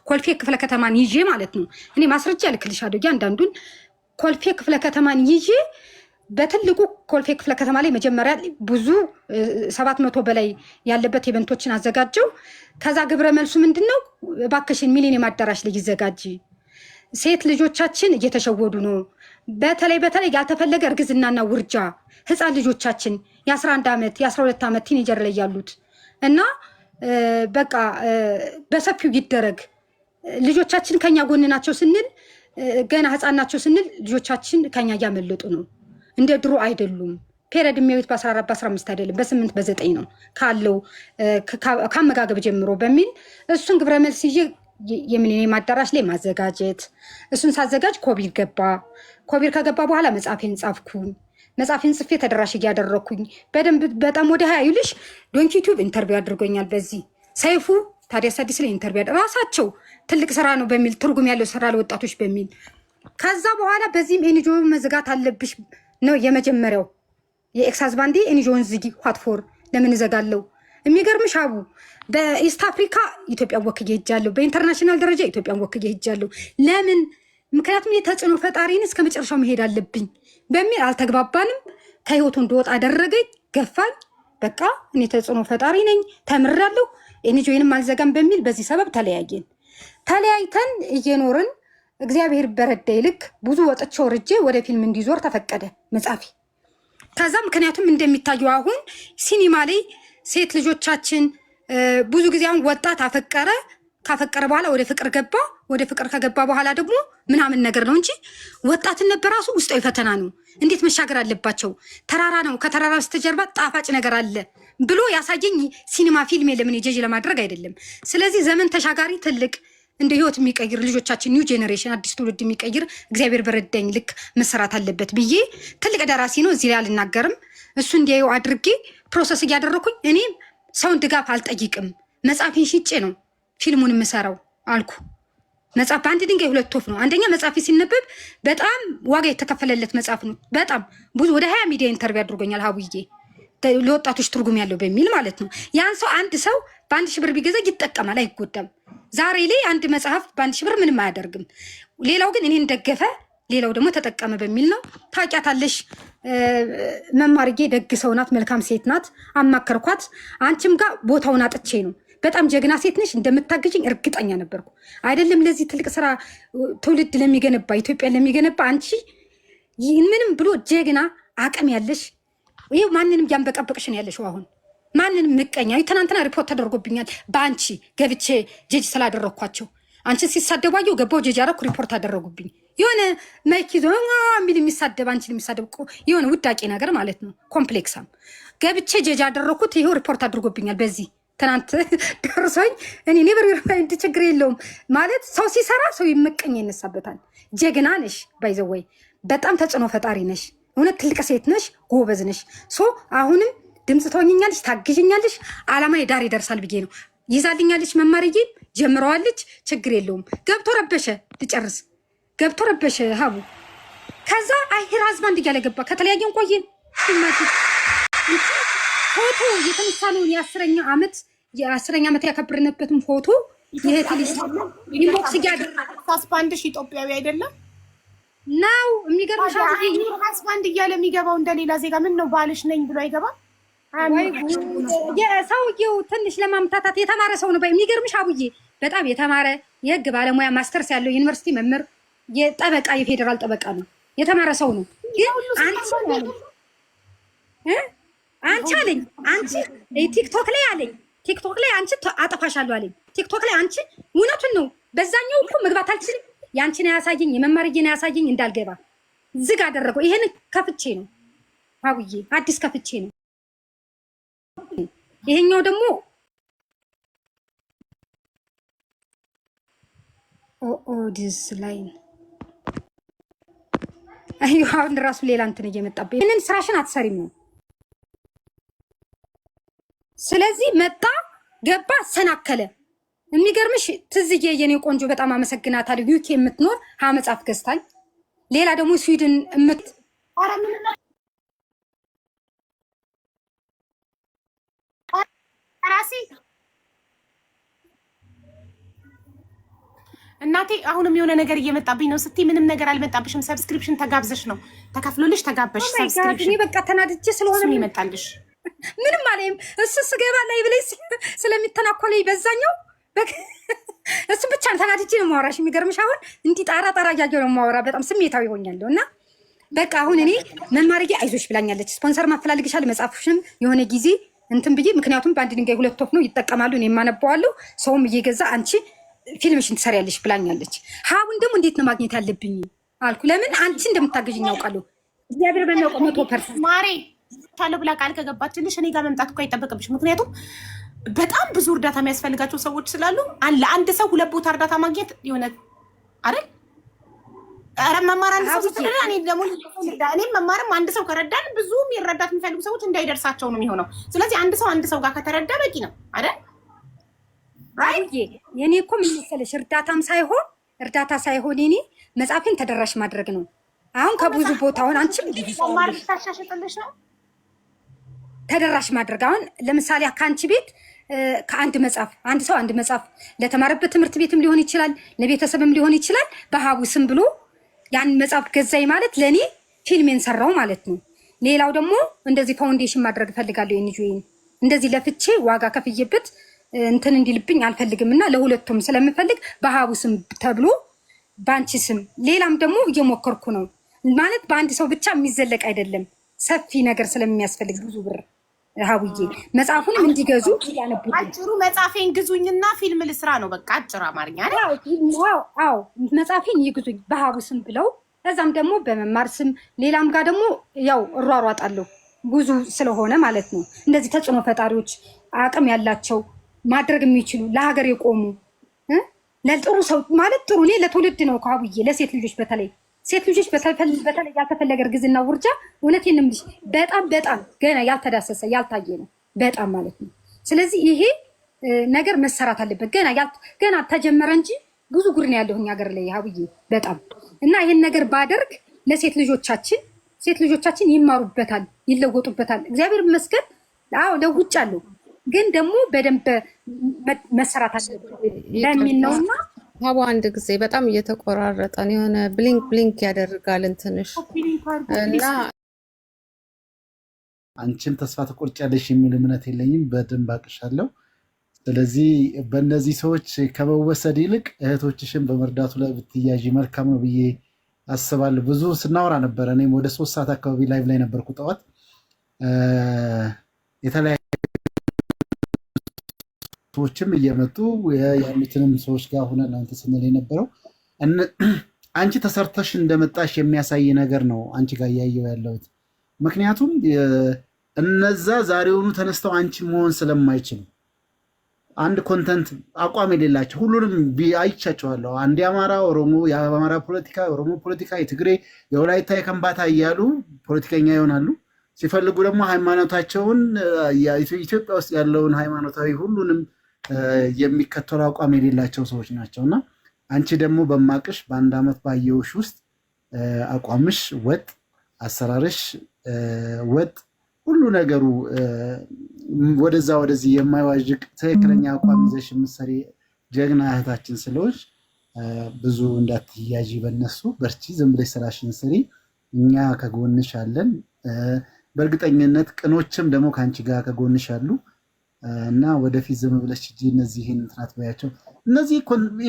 ኮልፌ ክፍለ ከተማን ይዤ ማለት ነው። እኔ ማስረጃ ልክልሻለሁ እያንዳንዱን ኮልፌ ክፍለ ከተማን ይዤ በትልቁ ኮልፌ ክፍለ ከተማ ላይ መጀመሪያ ብዙ 700 በላይ ያለበት ኢቨንቶችን አዘጋጀው። ከዛ ግብረ መልሱ ምንድነው? እባክሽን ሚሊኒየም አዳራሽ ላይ ይዘጋጅ፣ ሴት ልጆቻችን እየተሸወዱ ነው። በተለይ ያልተፈለገ እርግዝናና ውርጃ ህፃን ልጆቻችን የ11 ዓመት የ12 ዓመት ቲኔጀር ላይ ያሉት እና በቃ በሰፊው ይደረግ። ልጆቻችን ከኛ ጎን ናቸው ስንል ገና ህፃን ናቸው ስንል ልጆቻችን ከኛ እያመለጡ ነው። እንደ ድሮ አይደሉም። ፔሪድ የሚያዩት በ14 በ15 አይደለም በ8 በ9 ነው ካለው ከአመጋገብ ጀምሮ በሚል እሱን ግብረ መልስ ይዤ የሚሊኒየም አዳራሽ ላይ ማዘጋጀት። እሱን ሳዘጋጅ ኮቪድ ገባ። ኮቪድ ከገባ በኋላ መጽሐፌን ጻፍኩኝ። መጽሐፌን ጽፌ ተደራሽ እያደረግኩኝ በደንብ በጣም ወደ 20 ይልሽ ዶንኪ ዩቲዩብ ኢንተርቪው አድርጎኛል። በዚህ ሰይፉ ታዲያስ አዲስ ላይ ኢንተርቪው ራሳቸው ትልቅ ስራ ነው በሚል ትርጉም ያለው ስራ ለወጣቶች በሚል ከዛ በኋላ በዚህም ኤንጂኦ መዝጋት አለብሽ ነው የመጀመሪያው። የኤክስ ሃዝባንዴ ኤንጂኦን ዝጊ ዋትፎር ለምን እዘጋለሁ? የሚገርምሽ አቡ በኢስት አፍሪካ ኢትዮጵያ ወክዬ ሄጃለሁ። በኢንተርናሽናል ደረጃ ኢትዮጵያን ወክዬ ሄጃለሁ። ለምን? ምክንያቱም የተጽዕኖ ፈጣሪን እስከ መጨረሻው መሄድ አለብኝ በሚል አልተግባባንም። ከህይወቱ እንደወጣ አደረገኝ፣ ገፋኝ። በቃ እኔ ተጽዕኖ ፈጣሪ ነኝ ተምሬያለሁ ኤንጆይንም አልዘጋም በሚል በዚህ ሰበብ ተለያየን። ተለያይተን እየኖርን እግዚአብሔር በረዳይ ልክ ብዙ ወጥቼ ወርጄ ወደ ፊልም እንዲዞር ተፈቀደ መጻፊ። ከዛ ምክንያቱም እንደሚታየው አሁን ሲኒማ ላይ ሴት ልጆቻችን ብዙ ጊዜ አሁን ወጣት አፈቀረ ካፈቀረ በኋላ ወደ ፍቅር ገባ፣ ወደ ፍቅር ከገባ በኋላ ደግሞ ምናምን ነገር ነው እንጂ ወጣትነት በራሱ ውስጣዊ ፈተና ነው። እንዴት መሻገር አለባቸው። ተራራ ነው፣ ከተራራ በስተጀርባ ጣፋጭ ነገር አለ ብሎ ያሳየኝ ሲኒማ ፊልም ለምን ጀጅ ለማድረግ አይደለም። ስለዚህ ዘመን ተሻጋሪ ትልቅ እንደ ህይወት የሚቀይር ልጆቻችን ኒው ጄኔሬሽን አዲስ ትውልድ የሚቀይር እግዚአብሔር በረዳኝ ልክ መሰራት አለበት ብዬ ትልቅ ደራሲ ነው እዚህ ላይ አልናገርም። እሱ እንዲያየው አድርጌ ፕሮሰስ እያደረኩኝ እኔም ሰውን ድጋፍ አልጠይቅም። መጽሐፌን ሽጬ ነው ፊልሙን የምሰራው አልኩ። መጽሐፍ በአንድ ድንጋይ ሁለት ወፍ ነው። አንደኛ መጽሐፌ ሲነበብ በጣም ዋጋ የተከፈለለት መጽሐፍ ነው። በጣም ብዙ ወደ 20 ሚዲያ ኢንተርቪው አድርጎኛል ሀቡዬ ለወጣቶች ትርጉም ያለው በሚል ማለት ነው። ያን ሰው አንድ ሰው በ1000 ብር ቢገዛ ይጠቀማል፣ አይጎዳም። ዛሬ ላይ አንድ መጽሐፍ በ1000 ብር ምንም አያደርግም። ሌላው ግን እኔን ደገፈ፣ ሌላው ደግሞ ተጠቀመ በሚል ነው። ታውቂያታለሽ መማርጌ ደግ ሰው ናት፣ መልካም ሴት ናት። አማከርኳት። አንቺም ጋር ቦታውን አጥቼ ነው። በጣም ጀግና ሴት ነሽ፣ እንደምታግዥኝ እርግጠኛ ነበርኩ። አይደለም ለዚህ ትልቅ ስራ ትውልድ ለሚገነባ ኢትዮጵያ ለሚገነባ አንቺ ምንም ብሎ ጀግና አቅም ያለሽ ይሄው ማንንም ያንበቀበቅሽ ነው ያለሽው። አሁን ማንንም ምቀኛ ትናንትና ሪፖርት ተደርጎብኛል በአንቺ ገብቼ ጀጅ ስላደረግኳቸው። አንቺ ሲሳደባየው ገባው ጀጅ አደረኩ፣ ሪፖርት አደረጉብኝ። የሆነ ማይክ ይዞ የሚል የሚሳደብ አንቺን የሚሳደብ የሆነ ውዳቂ ነገር ማለት ነው። ኮምፕሌክሳም ገብቼ ጀጅ አደረኩት። ይሄው ሪፖርት አድርጎብኛል በዚህ ትናንት ደርሶኝ። እኔ ኔቨር ሪፋይንድ ችግር የለውም ማለት ሰው ሲሰራ ሰው ይመቀኝ ይነሳበታል። ጀግና ነሽ ባይዘወይ በጣም ተጽዕኖ ፈጣሪ ነሽ። እውነት ትልቅ ሴት ነሽ፣ ጎበዝ ነሽ። ሶ አሁንም ድምፅ ትሆኝኛለሽ፣ ታግዥኛለሽ። አላማ ዳር ይደርሳል ብዬ ነው። ይዛልኛለች፣ መማርዬ ጀምረዋለች። ችግር የለውም። ገብቶ ረበሸ፣ ልጨርስ ገብቶ ረበሸ ሀቡ። ከዛ አይሄር አዝባንድ እያለ ገባ። ከተለያየን ቆየን። ፎቶ የተነሳነውን የ10ኛ ዓመት ያከብርንበትን ፎቶ ኢንቦክስ
ሀስባንድሽ ኢትዮጵያዊ አይደለም
ናው። የሚገርምሽ
ሀስባንድ እያለ የሚገባው እንደሌላ ዜጋ ምን ነው ባልሽ ነኝ ብሎ አይገባም።
የሰውየው ትንሽ ለማምታታት የተማረ ሰው ነው። የሚገርምሽ አቡዬ በጣም የተማረ የህግ ባለሙያ ማስተርስ ያለው ዩኒቨርሲቲ መምህር፣ የጠበቃ የፌዴራል ጠበቃ ነው። የተማረ ሰው ነው። ግን አንቺ አለኝ አንቺ ቲክቶክ ላይ አለኝ ቲክቶክ ላይ አንቺ አጠፋሻለሁ አለኝ። ቲክቶክ ላይ አንቺ እውነቱን ነው። በዛኛው እኮ መግባት አልችልም። ያንቺን ያሳየኝ የመማርዬን ያሳየኝ እንዳልገባ ዝግ አደረገው። ይሄን ከፍቼ ነው አቡዬ፣ አዲስ ከፍቼ ነው። ይሄኛው ደግሞ ዲስ ላይን አሁን ራሱ ሌላ እንትን እየመጣብኝ ይሄንን ስራሽን አትሰሪም ነው። ስለዚህ መጣ ገባ ሰናከለ። የሚገርምሽ ትዝዬ የኔ ቆንጆ በጣም አመሰግናታለሁ። ዩኬ የምትኖር መጽሐፍ ገዝታኝ፣ ሌላ ደግሞ ስዊድን
እናቴ አሁንም የሆነ ነገር እየመጣብኝ ነው ስትይ፣ ምንም ነገር አልመጣብሽም። ሰብስክሪፕሽን ተጋብዘሽ ነው ተከፍሎልሽ ተጋበሽ። ሰብስክሪፕሽን
በቃ ተናድጄ ስለሆነ
ምን ይመጣልሽ?
ምንም አለኝም። እሱ ስገባ ላይ ብለሽ ስለሚተናኮለኝ በዛኛው እሱ ብቻ ተናድጄ ነው የማወራሽ። የሚገርምሽ አሁን እንዲህ ጣራ እያየሁ ነው የማወራ። በጣም ስሜታዊ ሆኛለሁ። እና በቃ አሁን እኔ መማርዬ አይዞሽ ብላኛለች። ስፖንሰር ማፈላልግሻል መጽሐፍሽንም የሆነ ጊዜ እንትን ብዬ፣ ምክንያቱም በአንድ ድንጋይ ሁለት ወፍ ነው ይጠቀማሉ። እኔ የማነበዋለሁ ሰውም እየገዛ አንቺ ፊልምሽን ትሰሪያለሽ ብላኛለች። ሀቡን ደግሞ እንዴት ነው ማግኘት ያለብኝ አልኩ። ለምን አንቺ እንደምታገዥኝ ያውቃለሁ። እግዚአብሔር በሚያውቀው 100%
ማሬ ታለው ብላ ቃል ከገባችልሽ እኔ ጋር መምጣት እኮ አይጠበቅብሽ። ምክንያቱም በጣም ብዙ እርዳታ የሚያስፈልጋቸው ሰዎች ስላሉ ለአንድ ሰው 2 ቦታ እርዳታ ማግኘት የሆነ አይደል? ኧረ መማር አንድ ሰው ስለሆነ እኔም መማርም አንድ ሰው ከረዳን ብዙ የሚረዳት የሚፈልጉ ሰዎች እንዳይደርሳቸው ነው የሚሆነው። ስለዚህ አንድ ሰው ጋር ከተረዳ በቂ ነው አይደል?
አይዬ የኔ እኮ ምን መሰለሽ እርዳታ ሳይሆን የኔ መጽሐፌን ተደራሽ ማድረግ ነው። አሁን ከብዙ ቦታውን አንቺ
መማር ታሻሽጥልሽ ነው
ተደራሽ ማድረግ። አሁን ለምሳሌ ከአንቺ ቤት ከአንድ መጽሐፍ አንድ መጽሐፍ ለተማረበት ትምህርት ቤትም ሊሆን ይችላል፣ ለቤተሰብም ሊሆን ይችላል። በሀቡ ስም ብሎ ያን መጽሐፍ ገዛኝ ማለት ለእኔ ፊልሜን ሰራው ማለት ነው። ሌላው ደግሞ እንደዚህ ፋውንዴሽን ማድረግ እፈልጋለሁ። የኒጆይን እንደዚህ ለፍቼ ዋጋ ከፍዬበት እንትን እንዲልብኝ አልፈልግምና ለሁለቱም ስለምፈልግ በሀቡ ስም ተብሎ በአንቺ ስም ሌላም ደግሞ እየሞከርኩ ነው ማለት በአንድ ሰው ብቻ የሚዘለቅ አይደለም። ሰፊ ነገር ስለሚያስፈልግ ብዙ ብር ሀቡዬ መጽሐፉንም እንዲገዙ ያነቡ
አጭሩ መጽሐፌን ግዙኝና ፊልም ልስራ ነው በቃ አጭር አማርኛ
አዎ መጽሐፌን ይግዙኝ በሀቡ ስም ብለው ከዛም ደግሞ በመማር ስም ሌላም ጋር ደግሞ ያው እሯሯጣለሁ ብዙ ስለሆነ ማለት ነው። እንደዚህ ተጽዕኖ ፈጣሪዎች አቅም ያላቸው ማድረግ የሚችሉ ለሀገር የቆሙ ለጥሩ ሰው ማለት ጥሩ እኔ ለትውልድ ነው ከሀቡዬ ለሴት ልጆች በተለይ ሴት ልጆች በተለይ ያልተፈለገ እርግዝና ውርጃ እውነቴን ነው በጣም ገና ያልተዳሰሰ ያልታየ ነው በጣም ማለት ነው። ስለዚህ ይሄ ነገር መሰራት አለበት። ገና ተጀመረ እንጂ ብዙ ጉድ ነው ያለው እኛ ሀገር ላይ ሀቡዬ በጣም እና ይሄን ነገር ባደርግ ለሴት ልጆቻችን ይማሩበታል፣ ይለወጡበታል። እግዚአብሔር ይመስገን። አዎ ለውጫለሁ ግን ደግሞ በደንብ መሰራት አለበት ለሚል ነውና
ሀቡ አንድ ጊዜ በጣም እየተቆራረጠን የሆነ ብሊንክ ያደርጋል እንትንሽ እና
አንቺም ተስፋ ተቆርጫለሽ የሚል እምነት የለኝም። በደንብ አቅሻለሁ። ስለዚህ በእነዚህ ሰዎች ከመወሰድ ይልቅ እህቶችሽን በመርዳቱ ላይ ብትያዥ መልካም ነው ብዬ አስባለሁ። ብዙ ስናወራ ነበረ። እኔም ወደ 3 ሰዓት አካባቢ ላይቭ ላይ ነበርኩ ጠዋት የተለያዩ ሰዎችም እየመጡ ያሉትንም ሰዎች ጋር ሆነ እናንተ ስንል የነበረው አንቺ ተሰርተሽ እንደመጣሽ የሚያሳይ ነገር ነው አንቺ ጋር እያየው ያለሁት። ምክንያቱም እነዛ ዛሬውኑ ተነስተው አንቺ መሆን ስለማይችሉ አንድ ኮንተንት አቋም የሌላቸው ሁሉንም አይቻቸዋለሁ። አንድ የአማራ ኦሮሞ፣ የአማራ ፖለቲካ፣ ኦሮሞ ፖለቲካ፣ የትግሬ፣ የወላይታ፣ የከምባታ እያሉ ፖለቲከኛ ይሆናሉ። ሲፈልጉ ደግሞ ሃይማኖታቸውን ኢትዮጵያ ውስጥ ያለውን ሃይማኖታዊ ሁሉንም የሚከተሉ አቋም የሌላቸው ሰዎች ናቸው። እና አንቺ ደግሞ በማቅሽ በአንድ ዓመት ባየውሽ ውስጥ አቋምሽ ወጥ፣ አሰራርሽ ወጥ፣ ሁሉ ነገሩ ወደዛ ወደዚህ የማይዋዥቅ ትክክለኛ አቋም ይዘሽ የምትሰሪ ጀግና እህታችን ስለሆንሽ ብዙ እንዳትያዢ በነሱ በርቺ፣ ዝም ብለሽ ስራሽን ስሪ። እኛ ከጎንሽ አለን። በእርግጠኝነት ቅኖችም ደግሞ ከአንቺ ጋር ከጎንሽ አሉ እና ወደፊት ዝም ብለሽ እጂ እነዚህን እንትናት በያቸው። እነዚህ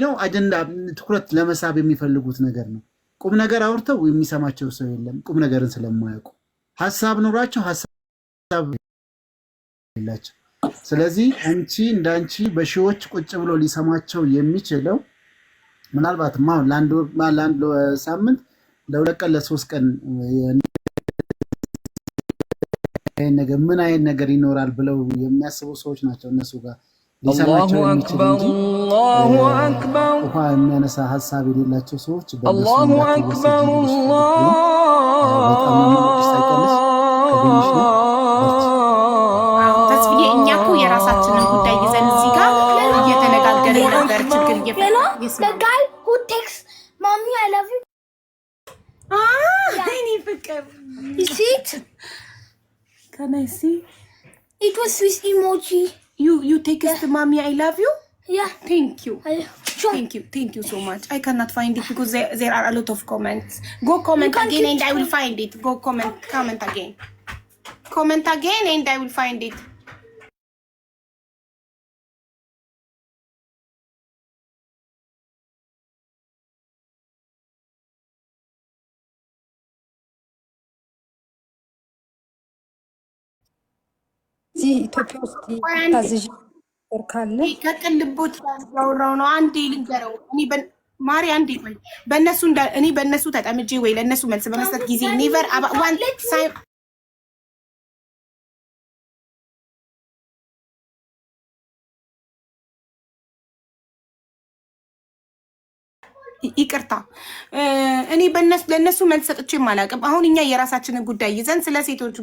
ነው አጀንዳ ትኩረት ለመሳብ የሚፈልጉት ነገር ነው። ቁም ነገር አውርተው የሚሰማቸው ሰው የለም። ቁም ነገርን ስለማያውቁ ሀሳብ ኖሯቸው ሀሳብ የላቸው። ስለዚህ አንቺ እንዳንቺ በሺዎች ቁጭ ብሎ ሊሰማቸው የሚችለው ምናልባት ለአንድ ሳምንት ለ2 ቀን ለ3 ቀን ነገር ምን አይነት ነገር ይኖራል ብለው የሚያስቡ ሰዎች ናቸው እነሱ ጋር ሊሰማቸው የሚችል እንጂ ውሃ የሚያነሳ ሀሳብ የሌላቸው ሰዎች በእነሱ
ተስፍዬ እኛ እኮ የራሳችንን ጉዳይ ይዘን እዚህ ጋር እየተነጋገርን ነበር። ችግር
Can I see? It was Swiss emoji.
You text mommy I love you?
Yeah.
Thank you.
Sure.
Thank you so much. I cannot find it because there are a lot of comments. Go comment again and I will find it. Go comment again. Comment again and I will find it.
ኢትዮጵያ ውስጥ ታዝዥ ካለ
ከቅን ልቦት ያወራው ነው። አንዴ ልንገረው ማሪ አንዴ ቆይ። እኔ በእነሱ ተጠምጄ ወይ ለእነሱ መልስ በመስጠት ጊዜ ኔቨር ዋን ሳይ ይቅርታ እኔ ለእነሱ መልስ ሰጥቼም አላውቅም። አሁን እኛ የራሳችንን ጉዳይ ይዘን ስለ ሴቶች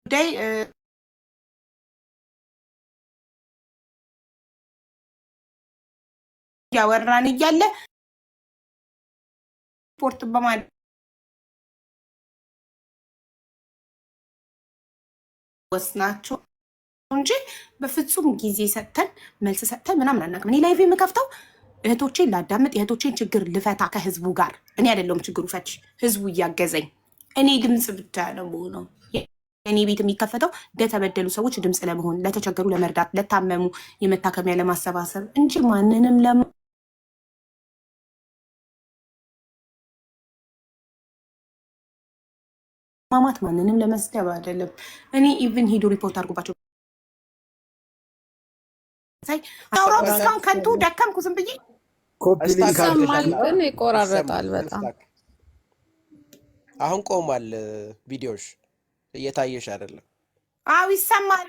ጉዳይ ያወራን እያለ ፖርት በማለት ወስናቸው እንጂ በፍጹም ጊዜ ሰጥተን መልስ ሰጥተን ምናምን አናውቅም። እኔ ላይቭ የምከፍተው እህቶቼን ላዳምጥ፣ የእህቶቼን ችግር ልፈታ ከህዝቡ ጋር። እኔ አይደለሁም ችግሩ ፈች፣ ህዝቡ እያገዘኝ፣ እኔ ድምፅ ብቻ ነው ነው እኔ ቤት የሚከፈተው ለተበደሉ ሰዎች ድምፅ ለመሆን፣ ለተቸገሩ ለመርዳት፣ ለታመሙ የመታከሚያ ለማሰባሰብ እንጂ ማንንም ለማማት ማንንም ለመስደብ አይደለም። እኔ ኢቭን ሂዱ ሪፖርት አድርጉባቸው አውራው እስካሁን ከንቱ ደከምኩ ዝም ብዬ
ይሰማል፣ ግን ይቆራረጣል በጣም።
አሁን ቆሟል ቪዲዮሽ እየታየሽ አይደለም?
አዎ ይሰማል።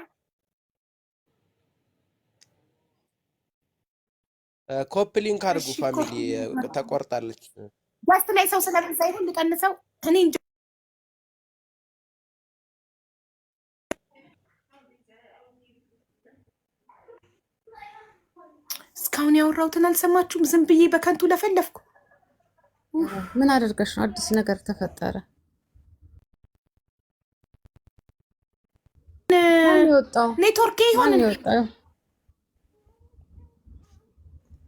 ኮፒ ሊንክ አድርጉ ፋሚሊ፣ ተቆርጣለች።
ዋስት ላይ ሰው ስለበዛ ይሁን ልቀንሰው እኔ እንጃ። እስካሁን ያወራሁትን አልሰማችሁም? ዝም ብዬ በከንቱ ለፈለፍኩ።
ምን አደርገሽ ነው? አዲስ ነገር ተፈጠረ።
ኔትወርክ ይሆን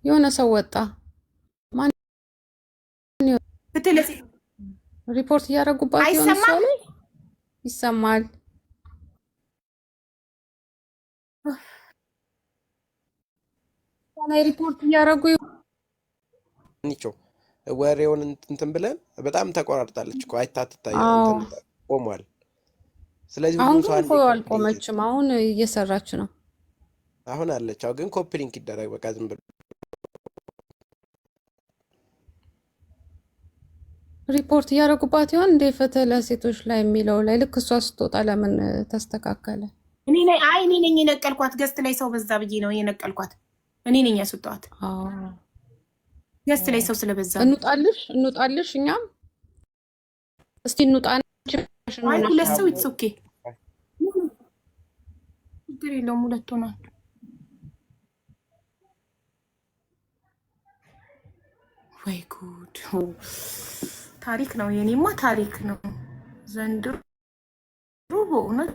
የሆነ ሰው ወጣ። ማን
ብትለሲ
ሪፖርት እያደረጉባት የሆነ ሰው ላይ ይሰማል። ሪፖርት እያደረጉ
ኒቾ ወሬውን እንትን ብለን በጣም ተቆራርጣለች እኮ አይታትታየው ቆሟል። ስለዚህ
አሁን ግን አልቆመችም። አሁን እየሰራች ነው።
አሁን አለች። አሁን ግን ኮፒ ሊንክ ይደረግ በቃ ዝም ብሎ
ሪፖርት እያደረጉባት ይሆን እንደ ፍትህ ለሴቶች ላይ የሚለው ላይ ልክ እሷ ስትወጣ ለምን ተስተካከለ?
እኔ ነኝ የነቀልኳት። ገስት ላይ ሰው በዛ ብዬ ነው የነቀልኳት። እኔ ነኝ ያስወጣኋት። ገስት ላይ ሰው ስለበዛ
እንውጣልሽ እኛም እስቲ እንውጣ።
ሁለት ሰው ኢትስ ኦኬ ችግር የለውም። ሁለት ሆኗል። ወይ ጉድ! ታሪክ ነው የኔማ ታሪክ ነው ዘንድሮ በእውነት።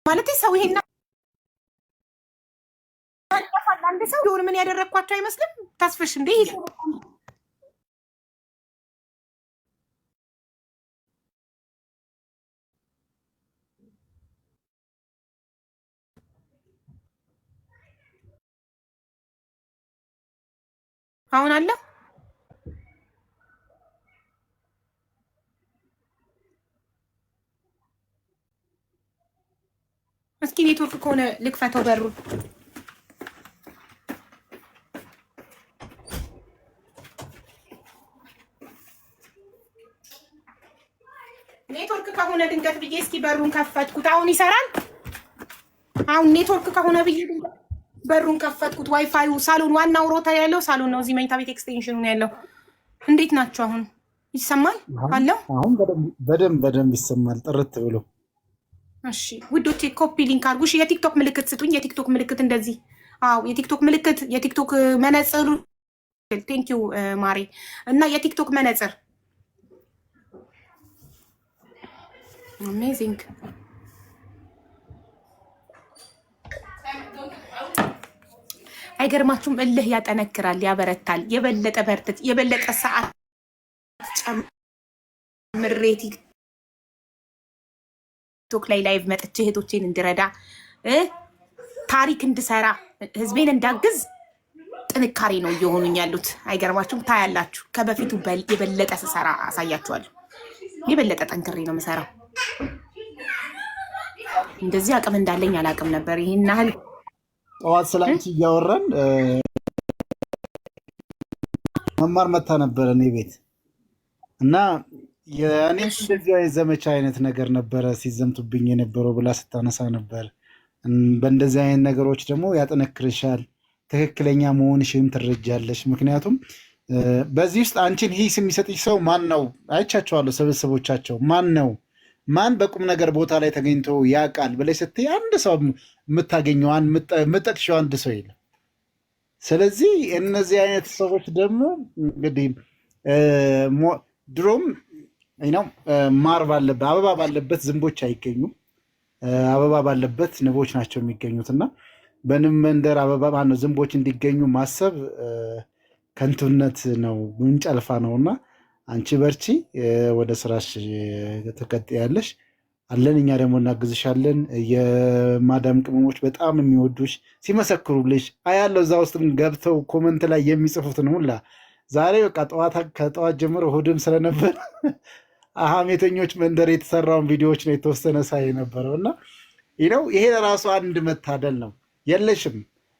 ማለት ሰው ይሄና አንድ ሰው ዶር ምን ያደረኳቸው አይመስልም። ታስፈሽ እንዴ አሁን አለ። እስኪ ኔትወርክ ከሆነ ልክፈተው በሩ። ኔትወርክ ከሆነ ድንገት ብዬ እስኪ በሩን ከፈትኩት። አሁን ይሰራል። አሁን ኔትወርክ ከሆነ ብዬ ድንገት በሩን ከፈትኩት። ዋይፋዩ ሳሎን፣ ዋናው ሮተር ያለው ሳሎን ነው። እዚህ መኝታ ቤት ኤክስቴንሽኑ ነው ያለው። እንዴት ናቸው? አሁን ይሰማል አለው።
አሁን በደንብ ይሰማል ጥርት ብሎ።
እሺ ውዶቼ ኮፒ ሊንክ አድርጉ። እሺ የቲክቶክ ምልክት ስጡኝ። የቲክቶክ ምልክት እንደዚህ። አዎ የቲክቶክ ምልክት፣ የቲክቶክ መነጽር። ቴንክ ዩ ማሬ። እና የቲክቶክ መነጽር አሜዚንግ። አይገርማችሁም? እልህ ያጠነክራል፣ ያበረታል። የበለጠ በርትት፣ የበለጠ ሰዓት ጨምሬ ቲክቶክ ላይ ላይቭ መጥቼ እህቶቼን እንድረዳ፣ ታሪክ እንድሰራ፣ ህዝቤን እንዳግዝ ጥንካሬ ነው እየሆኑኝ ያሉት። አይገርማችሁም? ታያላችሁ። ከበፊቱ የበለጠ ስሰራ አሳያችኋለሁ። የበለጠ ጠንክሬ ነው የምሰራው። እንደዚህ አቅም እንዳለኝ አላቅም ነበር። ይሄን ያህል
ጠዋት ስላንቺ እያወራን መማር መታ ነበረ እኔ ቤት እና የእኔ እንደዚህ አይነት ዘመቻ አይነት ነገር ነበረ ሲዘምቱብኝ የነበረው ብላ ስታነሳ ነበር። በእንደዚህ አይነት ነገሮች ደግሞ ያጠነክርሻል፣ ትክክለኛ መሆንሽም ትረጃለሽ። ምክንያቱም በዚህ ውስጥ አንቺን ሂስ የሚሰጥሽ ሰው ማን ነው? አይቻቸዋለሁ ስብስቦቻቸው። ማን ነው? ማን በቁም ነገር ቦታ ላይ ተገኝቶ ያውቃል ብለሽ ስትይ አንድ ሰው የምታገኘው የምጠቅሽው አንድ ሰው የለም። ስለዚህ እነዚህ አይነት ሰዎች ደግሞ እንግዲህ ድሮም ማር ባለበት አበባ ባለበት ዝንቦች አይገኙም። አበባ ባለበት ንቦች ናቸው የሚገኙት። እና በንብ መንደር አበባ ማነው ዝንቦች እንዲገኙ ማሰብ ከንቱነት ነው ምንጨልፋ ነውና አንቺ በርቺ፣ ወደ ስራሽ ትቀጥያለሽ አለን። እኛ ደግሞ እናግዝሻለን። የማዳም ቅመሞች በጣም የሚወዱሽ ሲመሰክሩልሽ አያለው። እዛ ውስጥ ገብተው ኮመንት ላይ የሚጽፉትን ሁላ ዛሬ በቃ ከጠዋት ጀምሮ እሑድም ስለነበር ሐሜተኞች መንደር የተሰራውን ቪዲዮዎች ነው የተወሰነ ሳይ ነበረው እና ይሄ ራሱ አንድ መታደል ነው። የለሽም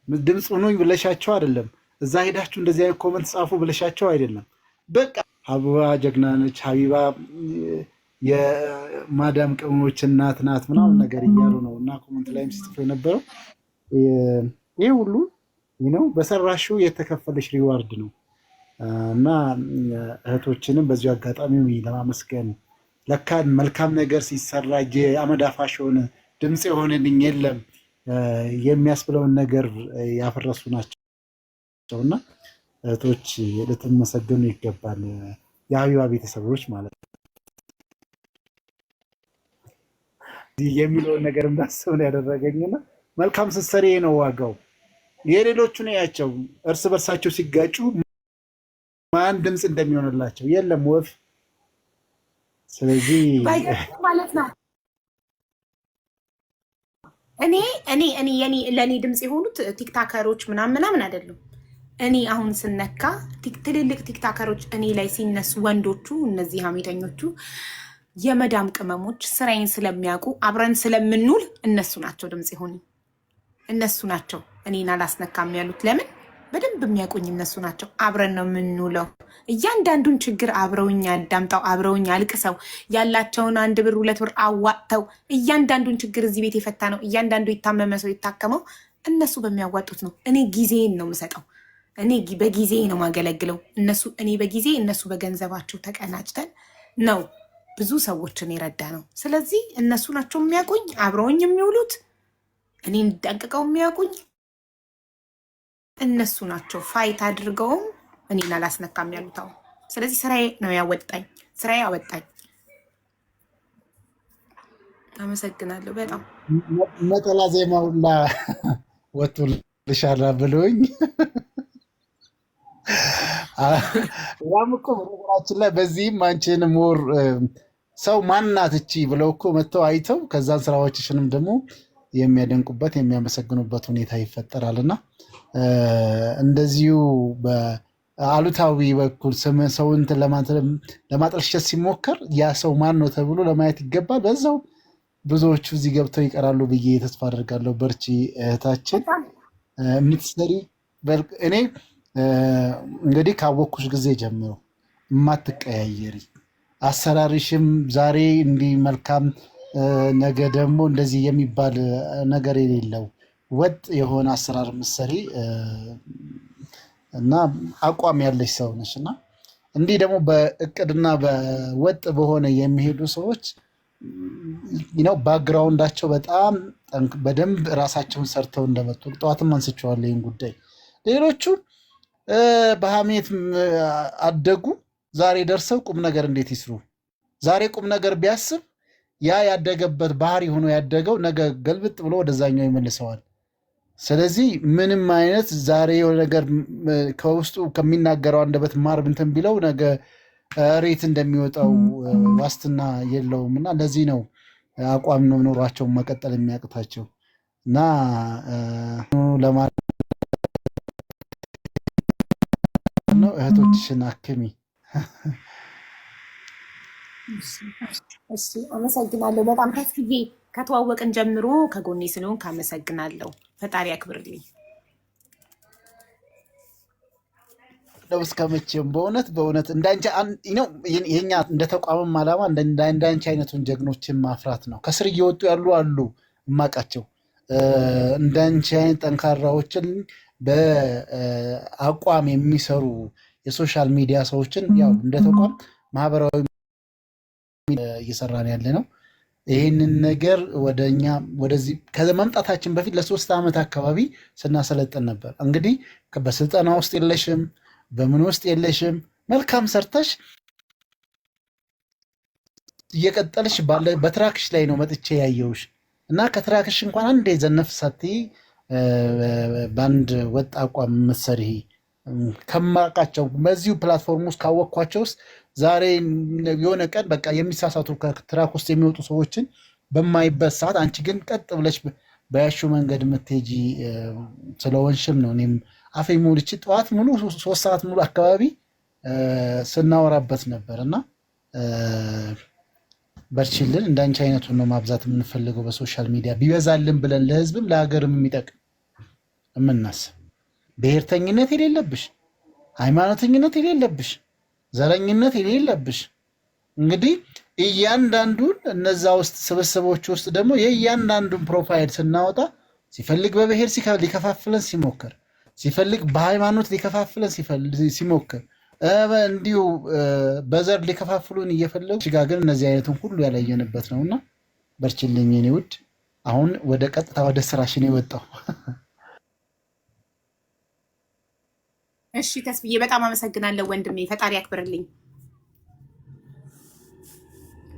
ድምፅ ሁኑኝ ብለሻቸው አይደለም፣ እዛ ሄዳችሁ እንደዚህ አይነት ኮመንት ጻፉ ብለሻቸው አይደለም። በቃ ሀቢባ ጀግና ነች፣ ሀቢባ የማዳም ቅመሞች እናት ናት ምናምን ነገር እያሉ ነው እና ኮመንት ላይም ሲጽፉ የነበረው ይህ ሁሉ በሰራሽው የተከፈለሽ ሪዋርድ ነው እና እህቶችንም በዚሁ አጋጣሚ ለማመስገን ለካ መልካም ነገር ሲሰራ የአመድ አፋሽ የሆነ ድምፅ የሆነልኝ የለም የሚያስብለውን ነገር ያፈረሱ ናቸው እና እህቶች ልትመሰገኑ ይገባል። የሀቢባ ቤተሰቦች ማለት ነው የሚለውን ነገር እንዳስብ ነው ያደረገኝና መልካም ስትሰሪ ነው ዋጋው። የሌሎቹን ያቸው እርስ በርሳቸው ሲጋጩ ማን ድምፅ እንደሚሆንላቸው የለም ወፍ። ስለዚህ
ማለት ነው ለእኔ ድምፅ የሆኑት ቲክታከሮች ምናምን አይደሉም። እኔ አሁን ስነካ ትልልቅ ቲክታከሮች እኔ ላይ ሲነሱ ወንዶቹ፣ እነዚህ ሐሜተኞቹ የመዳም ቅመሞች ስራዬን ስለሚያውቁ አብረን ስለምንውል እነሱ ናቸው ድምፅ የሆኑ። እነሱ ናቸው እኔን አላስነካም ያሉት። ለምን? በደንብ የሚያውቁኝ እነሱ ናቸው። አብረን ነው የምንውለው። እያንዳንዱን ችግር አብረውኝ አዳምጠው፣ አብረውኝ አልቅሰው፣ ያላቸውን 1 ብር 2 ብር አዋጥተው እያንዳንዱን ችግር እዚህ ቤት የፈታ ነው። እያንዳንዱ የታመመ ሰው የታከመው እነሱ በሚያዋጡት ነው። እኔ ጊዜን ነው የምሰጠው። እኔ በጊዜ ነው ማገለግለው። እኔ በጊዜ እነሱ በገንዘባቸው ተቀናጭተን ነው ብዙ ሰዎችን የረዳ ነው። ስለዚህ እነሱ ናቸው የሚያውቁኝ፣ አብረውኝ የሚውሉት፣ እኔን ጠንቅቀው የሚያውቁኝ እነሱ ናቸው። ፋይት አድርገውም እኔን አላስነካም ያሉት። አሁን ስለዚህ ስራዬ ነው ያወጣኝ፣ ስራዬ አወጣኝ። አመሰግናለሁ በጣም።
ነጠላ ዜማ ሁላ ወጥቶልሻል ብሎኝ ያም እኮ በነገራችን ላይ በዚህም አንቺን ሞር ሰው ማናት እቺ ብለው እኮ መጥተው አይተው ከዛን ስራዎችሽንም ደግሞ የሚያደንቁበት የሚያመሰግኑበት ሁኔታ ይፈጠራልና እንደዚሁ በአሉታዊ በኩል ሰውን ለማጠልሸት ሲሞከር ያ ሰው ማን ነው ተብሎ ለማየት ይገባል። በዛው ብዙዎቹ እዚህ ገብተው ይቀራሉ ብዬ ተስፋ አድርጋለሁ። በርቺ እህታችን የምትሰሪ እኔ እንግዲህ ካወቅኩሽ ጊዜ ጀምሮ የማትቀያየሪ አሰራርሽም ዛሬ እንዲህ መልካም ነገ ደግሞ እንደዚህ የሚባል ነገር የሌለው ወጥ የሆነ አሰራር ምሰሪ እና አቋም ያለሽ ሰው ነሽ እና እንዲህ ደግሞ በእቅድና በወጥ በሆነ የሚሄዱ ሰዎች ባክግራውንዳቸው በጣም በደንብ ራሳቸውን ሰርተው እንደመጡ ጠዋትም አንስቼዋለሁ ይህን ጉዳይ። ሌሎቹ በሐሜት አደጉ፣ ዛሬ ደርሰው ቁም ነገር እንዴት ይስሩ? ዛሬ ቁም ነገር ቢያስብ ያ ያደገበት ባህሪ ሆኖ ያደገው ነገ ገልብጥ ብሎ ወደዛኛው ይመልሰዋል። ስለዚህ ምንም አይነት ዛሬ የሆነ ነገር ከውስጡ ከሚናገረው አንደበት ማር እንትን ቢለው ነገ ሬት እንደሚወጣው ዋስትና የለውም እና ለዚህ ነው አቋም ነው ኖሯቸውን መቀጠል የሚያቅታቸው እና ነው እህቶችሽን አክሚ።
አመሰግናለሁ በጣም ከፍዬ ከተዋወቅን ጀምሮ ከጎኔ ስለሆንክ አመሰግናለሁ። ፈጣሪ ያክብርልኝ።
እስከመቼም በእውነት እንዳንቺ የኛ እንደ ተቋምም ዓላማ እንዳንቺ አይነቱን ጀግኖችን ማፍራት ነው። ከስር እየወጡ ያሉ አሉ እማቃቸው እንዳንቺ አይነት ጠንካራዎችን በአቋም የሚሰሩ የሶሻል ሚዲያ ሰዎችን ያው እንደ ተቋም ማህበራዊ እየሰራን ያለ ነው። ይህንን ነገር ወደኛ ወደዚህ ከመምጣታችን በፊት ለ3 ዓመት አካባቢ ስናሰለጥን ነበር። እንግዲህ በስልጠና ውስጥ የለሽም፣ በምን ውስጥ የለሽም። መልካም ሰርተሽ እየቀጠልሽ በትራክሽ ላይ ነው መጥቼ ያየውሽ እና ከትራክሽ እንኳን አንዴ ዘነፍ ሳትይ በአንድ ወጥ አቋም የምትሰሪ ከማውቃቸው በዚሁ ፕላትፎርም ውስጥ ካወቅኳቸው ውስጥ ዛሬ የሆነ ቀን በቃ የሚሳሳቱ ከትራክ ውስጥ የሚወጡ ሰዎችን በማይበት ሰዓት አንቺ ግን ቀጥ ብለሽ በያሹ መንገድ የምትሄጂ ስለሆንሽም ነው እኔም አፌ ሞልቼ ጠዋት ሙሉ 3 ሰዓት ሙሉ አካባቢ ስናወራበት ነበር እና በርችልን። እንዳንቺ አይነቱን ነው ማብዛት የምንፈልገው በሶሻል ሚዲያ ቢበዛልን ብለን ለህዝብም ለሀገርም የሚጠቅም የምናስብ ብሔርተኝነት የሌለብሽ፣ ሃይማኖተኝነት የሌለብሽ፣ ዘረኝነት የሌለብሽ። እንግዲህ እያንዳንዱን እነዛ ውስጥ ስብስቦች ውስጥ ደግሞ የእያንዳንዱን ፕሮፋይል ስናወጣ ሲፈልግ በብሔር ሊከፋፍለን ሲሞክር፣ ሲፈልግ በሃይማኖት ሊከፋፍለን ሲሞክር፣ እንዲሁ በዘር ሊከፋፍሉን እየፈለጉ ጋር ግን እነዚህ አይነቱን ሁሉ ያላየንበት ነውና በርችልኝ የኔ ውድ። አሁን ወደ ቀጥታ ወደ ስራሽን የወጣው
እሺ ተስብዬ በጣም አመሰግናለሁ ወንድሜ፣ ፈጣሪ ያክብርልኝ።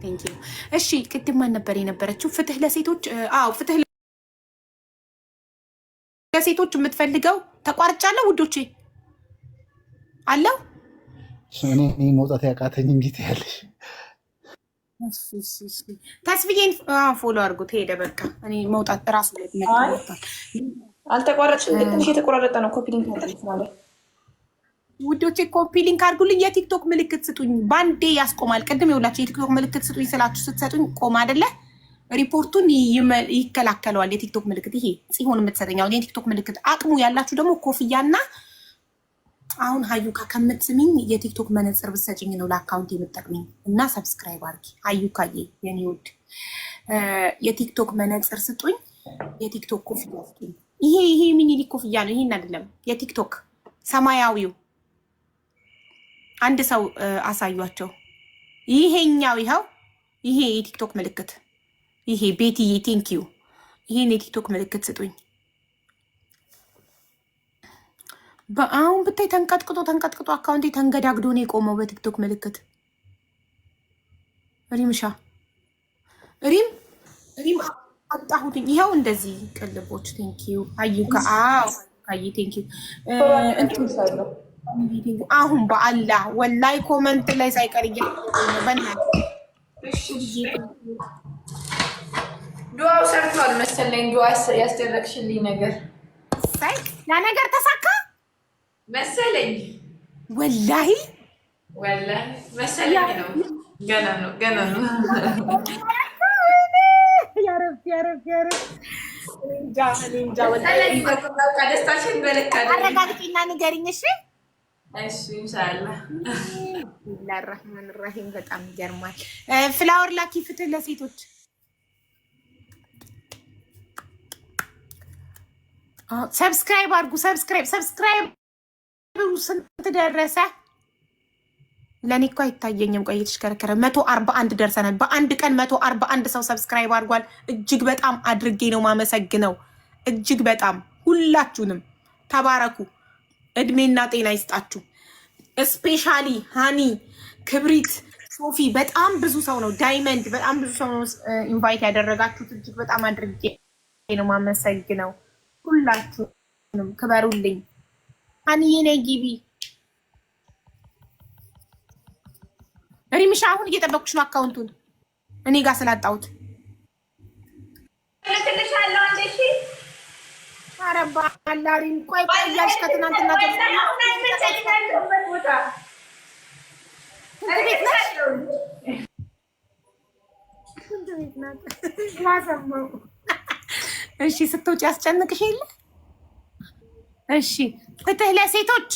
ቴንክ ዩ። እሺ ቅድም ማን ነበር የነበረችው? ፍትህ ለሴቶች። አዎ ፍትህ ለሴቶች የምትፈልገው ተቋርጫለሁ ውዶቼ አለው።
እኔ መውጣት ያቃተኝ እንዴት ያለሽ
ተስብዬን ፎሎ አድርጉት። ሄደ በቃ እኔ መውጣት እራሱ ላይ
አልተቋረጥሽም፣ ትንሽ የተቆራረጠ ነው። ኮፒ ሊንክ ማለት
ውዶቼ ኮፒ ሊንክ አድርጉልኝ። የቲክቶክ ምልክት ስጡኝ፣ ባንዴ ያስቆማል። ቅድም የውላችሁ የቲክቶክ ምልክት ስጡኝ ስላችሁ ስትሰጡኝ ቆም አይደለ? ሪፖርቱን ይከላከለዋል የቲክቶክ ምልክት። ይሄ ጽሆን የምትሰጠኝ አሁን የቲክቶክ ምልክት። አቅሙ ያላችሁ ደግሞ ኮፍያና አሁን ሀዩካ ከምትስሚኝ የቲክቶክ መነጽር ብትሰጭኝ ነው ለአካውንት የምጠቅሚኝ። እና ሰብስክራይብ አድርጊ ሀዩካዬ የኔ ውድ። የቲክቶክ መነጽር ስጡኝ፣ የቲክቶክ ኮፍያ ስጡኝ። ይሄ ሚኒሊክ ኮፍያ ነው፣ ይሄን አይደለም። የቲክቶክ ሰማያዊው አንድ ሰው አሳዩቸው። ይሄኛው ይኸው፣ ይሄ የቲክቶክ ምልክት ይሄ ቤትዬ ቴንኪዩ። ይሄን የቲክቶክ ምልክት ስጡኝ። በአሁን ብታይ ተንቀጥቅጦ አካውንቴ ተንገዳግዶ ነው የቆመው በቲክቶክ ምልክት። ሪምሻ ሪም አጣሁትኝ። ይኸው እንደዚህ ቅልቦች። ቴንኪዩ አዩካ። አይ ቴንኪዩ። አሁን በአላህ ወላይ ኮመንት ላይ ሳይቀር
ዱዓው ሰርቷል መሰለኝ። ዱዓ ያስደረግሽልኝ ነገር
ሳይ ያ ነገር ተሳካ
መሰለኝ።
ወላሂ
መሰለኝ ነው። ገና ነው።
ያረብ እንጃ
ደስታሽን በልክ
አረጋግጪና ንገሪኝ።
እሺ ኢንሻአላህ።
ቢስሚላህ ራህማን ራሂም። በጣም ይገርማል። ፍላወር ላኪ ፍትህ ለሴቶች። ሰብስክራይብ አድርጉ። ሰብስክራይብ ስንት ደረሰ? ለእኔ እኮ አይታየኝም። ቆይ የተሽከረከረ 141 ደርሰናል። በአንድ ቀን 141 ሰው ሰብስክራይብ አድርጓል። እጅግ በጣም አድርጌ ነው ማመሰግነው። እጅግ በጣም ሁላችሁንም ተባረኩ። እድሜና ጤና ይስጣችሁ። ስፔሻሊ ሃኒ፣ ክብሪት፣ ሶፊ በጣም ብዙ ሰው ነው። ዳይመንድ በጣም ብዙ ሰው ነው ኢንቫይት ያደረጋችሁት። እጅግ በጣም አድርጌ ነው ማመሰግነው። ሁላችሁንም ክበሩልኝ። ሃኒዬ ነይ ግቢ። ሪምሻ አሁን እየጠበኩሽ ነው አካውንቱን እኔ ጋር ስላጣሁት።
ልክልሻለሁ አንዴ። እሺ
አረባ አላሪን ቆይ እያልሽ ከትናንትና እሺ ስትውጪ ያስጨንቅሽ የለ? እሺ ፍትህ ለሴቶች።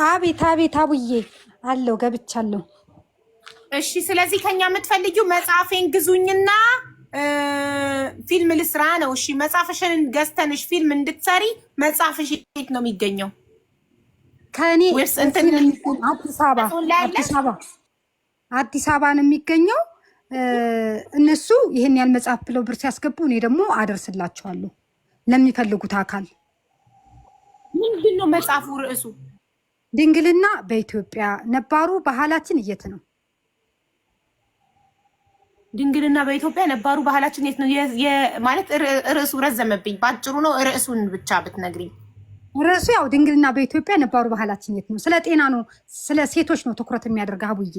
አቤት አቡዬ አለው ገብቻለሁ።
እሺ ስለዚህ ከኛ የምትፈልጊው መጽሐፌን ግዙኝና ፊልም ልስራ ነው። እሺ መጽሐፍሽን ገዝተንሽ ፊልም እንድትሰሪ መጽሐፍሽ የት ነው የሚገኘው?
ከእኔ አዲስ አበባ ነው የሚገኘው። እነሱ ይህን ያህል መጽሐፍ ብለው ብር ሲያስገቡ እኔ ደግሞ አደርስላቸዋለሁ ለሚፈልጉት አካል።
ምንድን ነው መጽሐፉ ርዕሱ?
ድንግልና በኢትዮጵያ ነባሩ ባህላችን የት ነው?
ድንግልና በኢትዮጵያ ነባሩ ባህላችን የት ነው ማለት ርዕሱ ረዘመብኝ። ባጭሩ ነው ርዕሱን ብቻ ብትነግሪኝ።
ርዕሱ ያው ድንግልና በኢትዮጵያ ነባሩ ባህላችን የት ነው? ስለ ጤና ነው፣ ስለ ሴቶች ነው ትኩረት የሚያደርግ አቡዬ።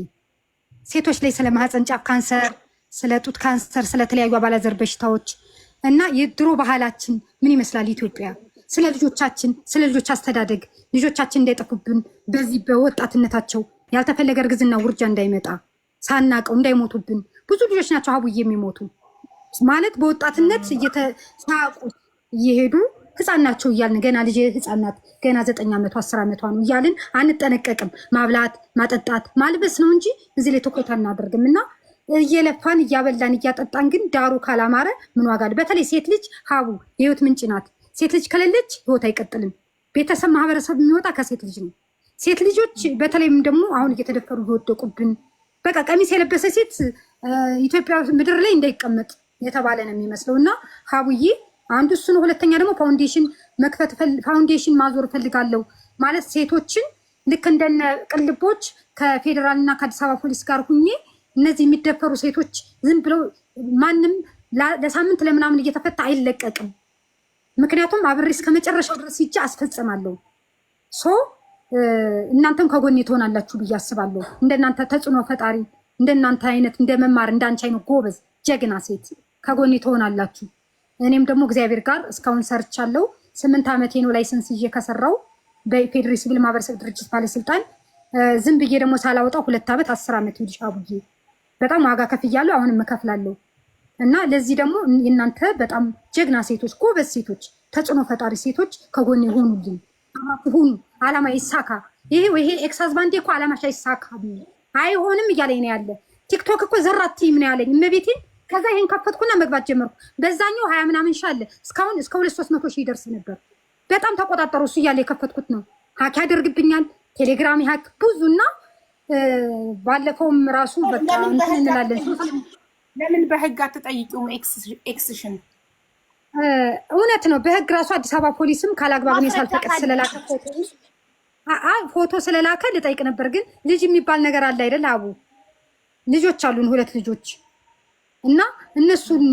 ሴቶች ላይ ስለ ማህፀን ጫፍ ካንሰር፣ ስለ ጡት ካንሰር፣ ስለተለያዩ አባላዘር በሽታዎች እና የድሮ ባህላችን ምን ይመስላል ኢትዮጵያ፣ ስለ ልጆቻችን፣ ስለ ልጆች አስተዳደግ፣ ልጆቻችን እንዳይጠፉብን፣ በዚህ በወጣትነታቸው ያልተፈለገ እርግዝና ውርጃ እንዳይመጣ ሳናቀው እንዳይሞቱብን። ብዙ ልጆች ናቸው አቡዬ የሚሞቱ ማለት በወጣትነት እየተሳቁ እየሄዱ ህፃን ናቸው እያልን ገና ልጅ ህፃናት ገና 9 ዓመቷ 10 ዓመቷ ነው እያልን አንጠነቀቅም። ማብላት ማጠጣት ማልበስ ነው እንጂ እዚህ ላይ ትኩረት አናደርግም። እና እየለፋን እያበላን እያጠጣን ግን ዳሩ ካላማረ ምን ዋጋ አለ? በተለይ ሴት ልጅ ሀቡ የህይወት ምንጭ ናት። ሴት ልጅ ከሌለች ህይወት አይቀጥልም። ቤተሰብ ማህበረሰብ የሚወጣ ከሴት ልጅ ነው። ሴት ልጆች በተለይም ደግሞ አሁን እየተደፈሩ እየወደቁብን፣ በቃ ቀሚስ የለበሰ ሴት ኢትዮጵያ ምድር ላይ እንዳይቀመጥ የተባለ ነው የሚመስለው። እና ሀቡዬ አንዱ እሱ ነው። ሁለተኛ ደግሞ ፋውንዴሽን መክፈት ፋውንዴሽን ማዞር ፈልጋለሁ ማለት ሴቶችን ልክ እንደነ ቅልቦች ከፌዴራልና ከአዲስ አበባ ፖሊስ ጋር ሁኜ እነዚህ የሚደፈሩ ሴቶች ዝም ብለው ማንም ለሳምንት ለምናምን እየተፈታ አይለቀቅም። ምክንያቱም አብሬ እስከ መጨረሻው ድረስ ሂጄ አስፈጽማለሁ። እናንተም ከጎኔ ትሆናላችሁ ብዬ አስባለሁ። እንደናንተ ተጽዕኖ ፈጣሪ እንደናንተ አይነት እንደመማር እንዳንቺ አይነት ጎበዝ ጀግና ሴት ከጎኔ ትሆናላችሁ። እኔም ደግሞ እግዚአብሔር ጋር እስካሁን ሰርቻለሁ። 8 ዓመቴ ነው ላይሰንስ ይዤ ከሰራው በኢፌዴሪ ሲቪል ማህበረሰብ ድርጅት ባለስልጣን። ዝም ብዬ ደግሞ ሳላወጣው 2 ዓመት 10 ዓመት ይልሽ አቡዬ በጣም ዋጋ ከፍያለሁ፣ አሁንም እከፍላለሁ። እና ለዚህ ደግሞ እናንተ በጣም ጀግና ሴቶች፣ ጎበዝ ሴቶች፣ ተጽዕኖ ፈጣሪ ሴቶች ከጎኔ ሆኑልኝ። ሁኑ፣ አላማ ይሳካ። ይሄ ኤክሳዝ ባንዴ እኮ አላማሽ አይሳካ አይሆንም እያለኝ ነው ያለ። ቲክቶክ እኮ ዘራት ምን ያለኝ እመቤቴን። ከዛ ይሄን ከፈትኩና መግባት ጀመርኩ። በዛኛው 20 ምናምን ሻለ እስካሁን እስከ 200-300 ሺህ ይደርስ ነበር። በጣም ተቆጣጠሩ። እሱ እያለ የከፈትኩት ነው። ሀክ ያደርግብኛል፣ ቴሌግራም ሀክ ብዙና ባለፈውም ራሱ በቃ እንትን እንላለን።
ለምን በህግ አትጠይቂውም? ኤክስሽን
እውነት ነው። በህግ ራሱ አዲስ አበባ ፖሊስም ካላግባብ እኔ ሳልፈቅድ ስለላከ ፎቶ ስለላከ ልጠይቅ ነበር። ግን ልጅ የሚባል ነገር አለ አይደል አቡ? ልጆች አሉን 2 ልጆች እና እነሱን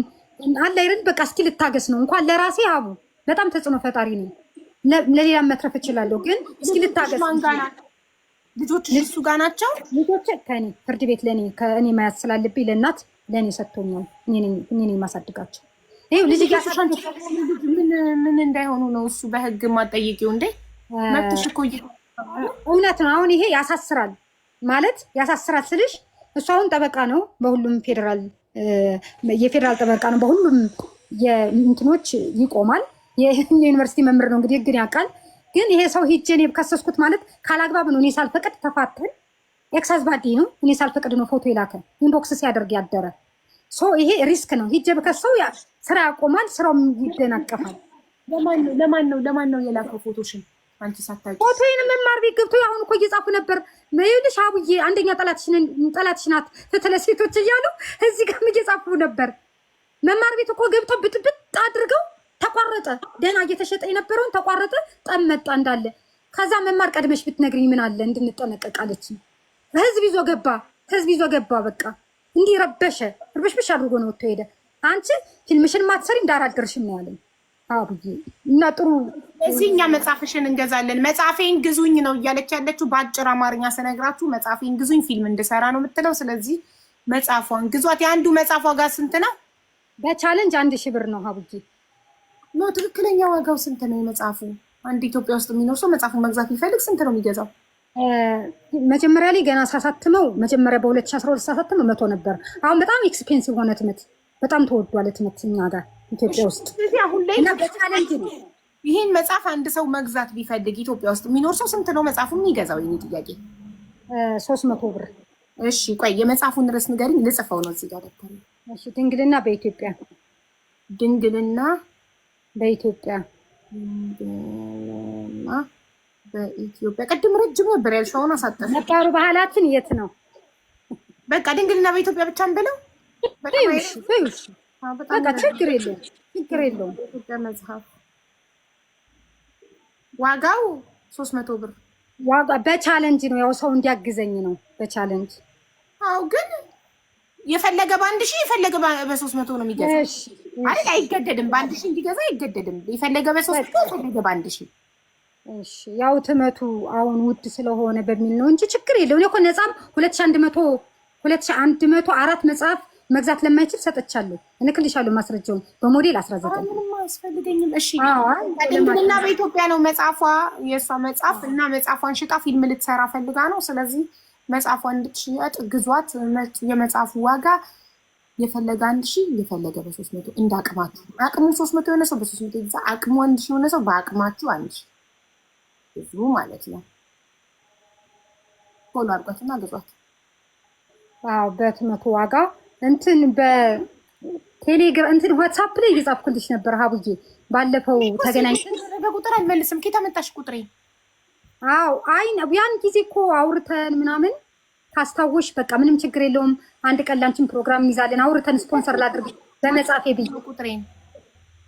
አለ አይደል? በቃ እስኪ ልታገስ ነው። እንኳን ለራሴ አቡ በጣም ተጽዕኖ ፈጣሪ ነኝ። ለሌላ መትረፍ እችላለሁ። ግን እስኪ ልታገስ።
ልጆች እሱ ጋር ናቸው።
ልጆች ከኔ ፍርድ ቤት ለኔ ከእኔ ማያዝ ስላለብኝ ለእናት ለኔ ሰጥቶኛል። እኔ ማሳድጋቸው ይሄ ልጅ
ምን እንዳይሆኑ ነው እሱ በህግ ማጠየቂው እንዴ? መብትሽ እኮ
እውነት ነው። አሁን ይሄ ያሳስራል ማለት ያሳስራል ስልሽ እሱ አሁን ጠበቃ ነው በሁሉም ፌዴራል የፌዴራል ጠበቃ ነው። በሁሉም የእንትኖች ይቆማል። የዩኒቨርሲቲ መምህር ነው እንግዲህ ህግን ያውቃል። ግን ይሄ ሰው ሂጄ እኔ ከሰስኩት ማለት ካላግባብ ነው። እኔ ሳልፈቅድ ተፋተን ኤክሳዝ ባዲ ነው። እኔ ሳልፈቅድ ነው ፎቶ የላከ ኢንቦክስ ሲያደርግ ያደረ ይሄ ሪስክ ነው። ሂጄ በከሰው ስራ ያቆማል፣ ስራውም ይደናቀፋል።
ለማን ነው የላከው ፎቶሽን? አንቺ ሳታውቂ
ፎቶዬን መማር ቤት ገብቶ አሁን እኮ እየጻፉ ነበር። ይኸውልሽ አቡዬ አንደኛ ጠላትሽ ናት ፍትለ ሴቶች እያሉ እዚህ ጋር እየጻፉ ነበር። መማር ቤት እኮ ገብተው ብጥብጥ አድርገው ተቋረጠ። ደህና እየተሸጠ የነበረውን ተቋረጠ። ጠመጣ እንዳለ። ከዛ መማር ቀድመሽ ብትነግሪኝ ምን አለ እንድንጠነቀቅ አለች። ህዝብ ይዞ ገባ። በቃ እንዲህ ረበሸ ርብሽብሽ አድርጎ ነው ወጥቶ ሄደ። አንቺ ፊልምሽን ማትሰሪ እንዳራደርሽም ነው ያለኝ አቡዬ። እና ጥሩ
እዚህ እኛ መጽሐፍሽን እንገዛለን፣ መጽሐፌን ግዙኝ ነው እያለች ያለችው። በአጭር አማርኛ ስነግራችሁ መጽሐፌን ግዙኝ ፊልም እንድሰራ ነው የምትለው። ስለዚህ መጽሐፏን ግዟት። የአንዱ መጽሐፏ ጋር ስንት ነው?
በቻለንጅ 1000 ብር ነው አቡዬ።
ነው ትክክለኛ ዋጋው ስንት ነው የመጽሐፉ? አንድ ኢትዮጵያ ውስጥ የሚኖር ሰው መጽሐፉን መግዛት ቢፈልግ ስንት ነው የሚገዛው?
መጀመሪያ ላይ ገና ሳሳትመው መጀመሪያ በ2012 ሳሳትመው 100 ነበር። አሁን በጣም ኤክስፔንሲቭ ሆነ ትምህርት፣ በጣም ተወዷል ትምህርት እኛ ጋር ኢትዮጵያ ውስጥ።
ስለዚህ አሁን ላይ በቻሌንጅ ነው። ይህን መጽሐፍ አንድ ሰው መግዛት ቢፈልግ ኢትዮጵያ ውስጥ የሚኖር ሰው ስንት ነው መጽሐፉ የሚገዛው? የኔ ጥያቄ
300 ብር።
እሺ ቆይ የመጽሐፉን ርዕስ ንገሪኝ፣ ልጽፈው ነው እዚህ ጋር ደብተር።
እሺ ድንግልና በኢትዮጵያ
ቅድም ረጅም ነበር ያልሽው፣ አሁን አሳጠር።
ነባሩ ባህላችን የት ነው?
በቃ ድንግልና በኢትዮጵያ ብቻ እንበለው።
በቃ ችግር የለውም።
ኢትዮጵያ መጽሐፍ ዋጋው 300 ብር።
ዋጋ በቻሌንጅ ነው፣ ያው ሰው እንዲያግዘኝ ነው በቻሌንጅ።
አዎ ግን የፈለገ በ1000 የፈለገ በ300 ነው የሚገዛው አይደል? አይገደድም። በ1000 እንዲገዛ አይገደድም። የፈለገ በ300 የፈለገ በ1000
እሺ ያው ትመቱ አሁን ውድ ስለሆነ በሚል ነው እንጂ ችግር የለውም። እኔ እኮ ነፃም 2104 መጽሐፍ መግዛት ለማይችል ሰጥቻለሁ። እልክልሻለሁ ማስረጃውን በሞዴል 19
ምንም አያስፈልገኝም። እሺ እና በኢትዮጵያ ነው መጽሐፏ የእሷ መጽሐፍ እና መጽሐፏን ሽጣ ፊልም ልትሰራ ፈልጋ ነው። ስለዚህ መጽሐፏን እንድትሸጥ ግዟት። የመጽሐፉ ዋጋ የፈለገ 1000 የፈለገ በ300 እንዳቅማችሁ። አቅሙ 300 የሆነ ሰው በ300 ይግዛ። አቅሙ 1000 የሆነ ሰው በአቅማችሁ 1000 ብዙ ማለት ነው። ፎሎ አድርጓትና ግዟት።
አዎ በትመቱ ዋጋ እንትን በቴሌግራም እንትን ዋትስአፕ ላይ እየጻፍኩልሽ ነበር ሀቡዬ። ባለፈው ተገናኝተን
በቁጥር አልመልስም። ከየት አመጣሽ ቁጥሬ?
አዎ አይ ያን ጊዜ እኮ አውርተን ምናምን ካስታወሽ በቃ ምንም ችግር የለውም። አንድ ቀን ላንቺን ፕሮግራም እንይዛለን አውርተን ስፖንሰር ላድርግሽ በመጻፌ ብዬሽ
ቁጥሬን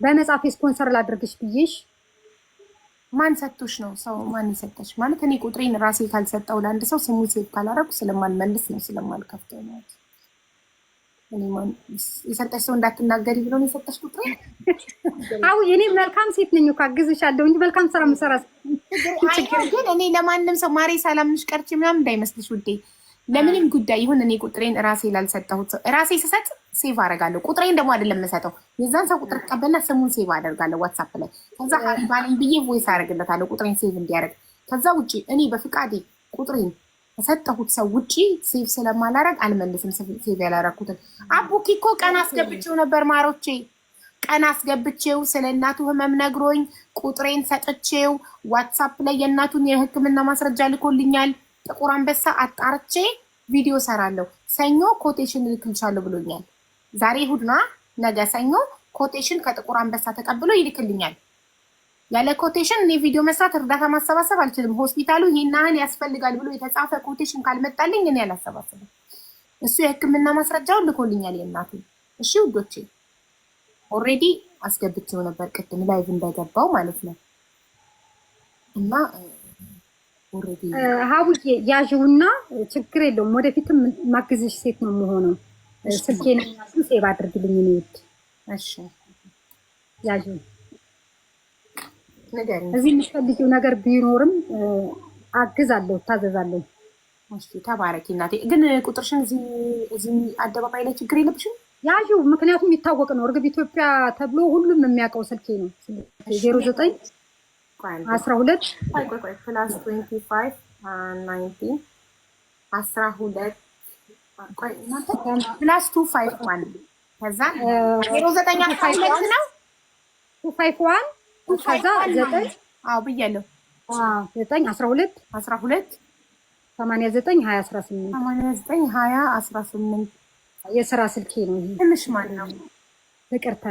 በመጻፌ ስፖንሰር ላድርግሽ ብዬሽ።
ማን ሰጥቶሽ ነው? ሰው ማን ይሰጠሽ? ማለት እኔ ቁጥሬን ራሴ ካልሰጠው ለአንድ ሰው ስሙ ሴቭ ካላደረኩ ስለማልመልስ ነው ስለማልከፍተው ነው። እኔ ማን የሰጠሽ ሰው እንዳትናገሪ ብሎ ነው የሰጠሽ ቁጥሬ?
አው እኔ መልካም ሴት ነኝ እኮ አግዝሻለሁ እንጂ መልካም ስራ የምሰራ
ግን እኔ ለማንም ሰው ማሬ ሰላምሽ ቀርቼ ምናምን እንዳይመስልሽ ውዴ። ለምንም ጉዳይ ይሁን እኔ ቁጥሬን ራሴ ላልሰጠሁት ራሴ ስሰጥ ሴቭ አደርጋለሁ። ቁጥሬን ደግሞ አይደለም የምሰጠው የዛን ሰው ቁጥር ቀበልና ስሙን ሴቭ አደርጋለሁ ዋትስአፕ ላይ። ከዛ ባለኝ ብዬ ቮይስ አደርግለታለሁ ቁጥሬን ሴቭ እንዲያደርግ። ከዛ ውጪ እኔ በፍቃዴ ቁጥሬን ከሰጠሁት ሰው ውጪ ሴቭ ስለማላደርግ አልመልስም። ሴቭ ያላደረኩትን አቡኪ እኮ ቀን አስገብቼው ነበር ማሮቼ፣ ቀን አስገብቼው ስለ እናቱ ህመም ነግሮኝ ቁጥሬን ሰጥቼው ዋትስአፕ ላይ የእናቱን የሕክምና ማስረጃ ልኮልኛል። ጥቁር አንበሳ አጣርቼ ቪዲዮ ሰራለሁ። ሰኞ ኮቴሽን ልክልሻለሁ ብሎኛል። ዛሬ እሑድ ነው። ነገ ሰኞ ኮቴሽን ከጥቁር አንበሳ ተቀብሎ ይልክልኛል። ያለ ኮቴሽን እኔ ቪዲዮ መስራት እርዳታ ማሰባሰብ አልችልም። ሆስፒታሉ ይሄን ያህል ያስፈልጋል ብሎ የተጻፈ ኮቴሽን ካልመጣልኝ እኔ አላሰባሰብም። እሱ የህክምና ማስረጃውን ልኮልኛል የእናቱ። እሺ ውዶቼ ኦልሬዲ አስገብቼው ነበር ቅድም ላይቭ እንደገባው ማለት ነው። እና ኦልሬዲ
ሀቡዬ ያዥውና ችግር የለውም። ወደፊትም ማግዝሽ ሴት ነው የምሆነው። ስልኬን ሴቭ አድርግልኝ ነው ይት።
እሺ
ያዥው እዚህ የምትፈልጊው ነገር ቢኖርም አግዛለሁ፣ ታዘዛለሁ።
እሺ ተባረኪ እናቴ። ግን ቁጥርሽን እዚህ አደባባይ ላይ ችግር የለብሽም?
ያዥው ምክንያቱም ይታወቅ ነው። እርግብ ኢትዮጵያ ተብሎ ሁሉም የሚያውቀው ስልኬ ነው። 09 12
+25 19 12 +251 ከዛ 09 ነው
251 ከዛ 9
አዎ ብያለሁ።
9 12
12
89 20 18
89 20 18
የስራ ስልኬ ነው። ይሄ
ትንሽ ማን ነው?
ይቅርታ